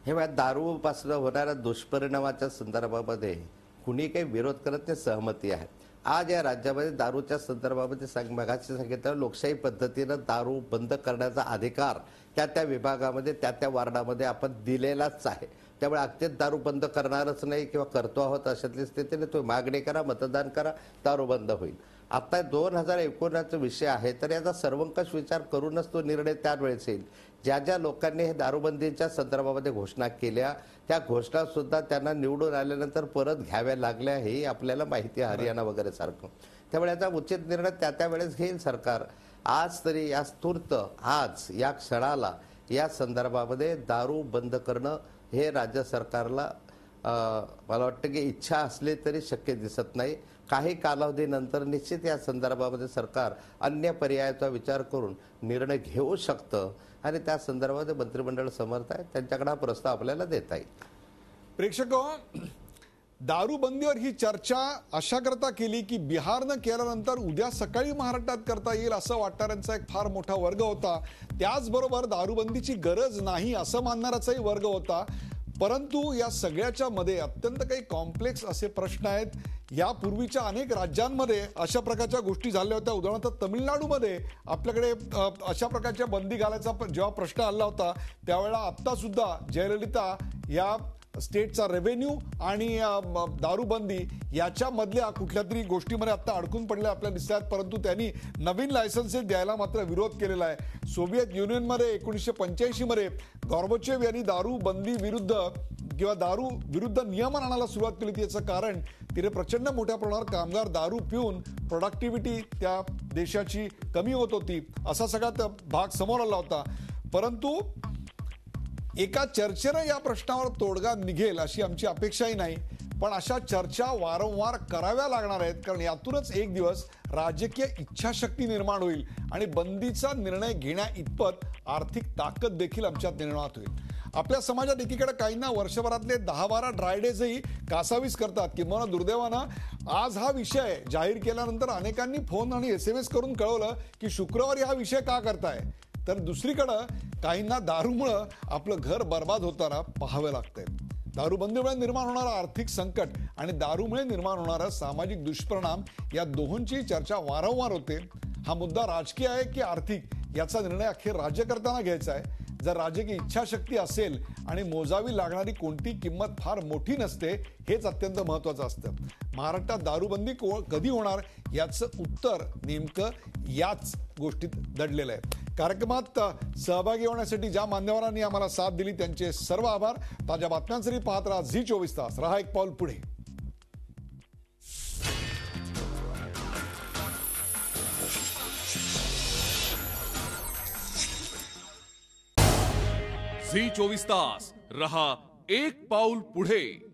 हे बघा, दारूपासून होणाऱ्या दुष्परिणामाच्या संदर्भामध्ये कुणी काही विरोध करत नाही, सहमती आहे. आज या राज्यामध्ये दारूच्या संदर्भामध्ये मगाशी सांगितलं लोकशाही पद्धतीनं दारू बंद करण्याचा अधिकार त्या विभागामध्ये त्या वार्डामध्ये आपण दिलेलाच आहे. त्यामुळे अगदीच दारू बंद करणारच नाही किंवा करतो आहोत अशातली स्थितीने तुम्ही मागणी करा, मतदान करा, दारू बंद होईल. आता 2019चा विषय आहे तर याचा सर्वंकष विचार करूनच तो निर्णय त्यावेळेस येईल. ज्या लोकांनी हे दारूबंदीच्या संदर्भामध्ये घोषणा केल्या त्या घोषणा सुद्धा त्यांना निवडून आल्यानंतर परत घ्याव्या लागल्या हे आपल्याला माहिती आहे, हरियाणा वगैरे सारखं. त्यामुळे याचा उचित निर्णय त्या वेळेस घेईल सरकार. आज तरी या तूर्त आज या क्षणाला या संदर्भामध्ये दारू बंद करणं हे राज्य सरकारला मला वाटतं की इच्छा असली तरी शक्य दिसत नाही. काही कालावधीनंतर निश्चित या संदर्भामध्ये सरकार अन्य पर्यायाचा विचार करून निर्णय घेऊ शकतं आणि त्या संदर्भात मंत्रिमंडळ समर्थ आहे, त्यांच्याकडे हा प्रस्ताव आपल्याला देता येईल. प्रेक्षको, दारूबंदीवर ही चर्चा अशा करता केली की बिहारनं केल्यानंतर उद्या सकाळी महाराष्ट्रात करता येईल असं वाटणाऱ्यांचा एक फार मोठा वर्ग होता. त्याचबरोबर दारूबंदीची गरज नाही असं मानणाराचाही वर्ग होता. परंतु या सगळ्याच्या मध्ये अत्यंत काही कॉम्प्लेक्स असे प्रश्न आहेत. यापूर्वीच्या अनेक राज्यांमध्ये अशा प्रकारच्या गोष्टी झाल्या होत्या. उदाहरणार्थ तामिळनाडूमध्ये आपल्याकडे अशा प्रकारच्या बंदी घालायचा जेव्हा प्रश्न आला होता त्यावेळेला आत्ता सुद्धा जयललिता या स्टेटचा रेव्हेन्यू आणि दारूबंदी याच्यामधल्या कुठल्या तरी गोष्टीमध्ये आता अडकून पडल्या आपल्याला दिसतात. परंतु त्यांनी नवीन लायसन्सेस द्यायला मात्र विरोध केलेला आहे. सोव्हिएत युनियनमध्ये 1985 मध्ये गॉर्बचेव यांनी दारूबंदी विरुद्ध किंवा दारू विरुद्ध नियमन आणायला सुरुवात केली होती. याचं कारण तिथे प्रचंड मोठ्या प्रमाणावर कामगार दारू पिऊन प्रोडक्टिव्हिटी त्या देशाची कमी होत होती असा सगळा भाग समोर आला होता. परंतु एका चर्चेनं या प्रश्नावर तोडगा निघेल अशी आमची अपेक्षाही नाही. पण अशा चर्चा वारंवार कराव्या लागणार आहेत कारण यातूनच एक दिवस राजकीय इच्छाशक्ती निर्माण होईल आणि बंदीचा निर्णय घेण्या इतपत आर्थिक ताकद देखील आमच्यात निर्माण होईल. आपल्या समाजात एकीकडे काहींना वर्षभरातले 10-12 ड्राय डेजही कासावीस करतात. किंवा दुर्दैवानं आज हा विषय जाहीर केल्यानंतर अनेकांनी फोन आणि SMS करून कळवलं की शुक्रवारी हा विषय का करताय. तर दुसरीकडं काहींना दारूमुळं आपलं घर बर्बाद होताना पाहावं लागतंय. दारूबंदीमुळे निर्माण होणारं आर्थिक संकट आणि दारूमुळे निर्माण होणारा सामाजिक दुष्परिणाम या दोहोंची चर्चा वारंवार होते. हा मुद्दा राजकीय आहे की आर्थिक याचा निर्णय अखेर राज्यकर्त्यांना घ्यायचा आहे. जर राजकीय इच्छाशक्ती असेल आणि मोजावी लागणारी कोणती किंमत फार मोठी नसते, हेच अत्यंत महत्त्वाचं असतं. महाराष्ट्रात दारूबंदी कधी होणार याचं उत्तर नेमकं याच गोष्टीत दडलेलं आहे. कार्यक्रमात सहभागी होण्यासाठी ज्या मान्यवरांनी आम्हाला साथ दिली त्यांचे सर्व आभार. ताज्या बातम्यांसाठी पाहत राहा झी 24 तास. रहा एक पाऊल पुढे. झी 24 तास रहा एक पाऊल पुढे.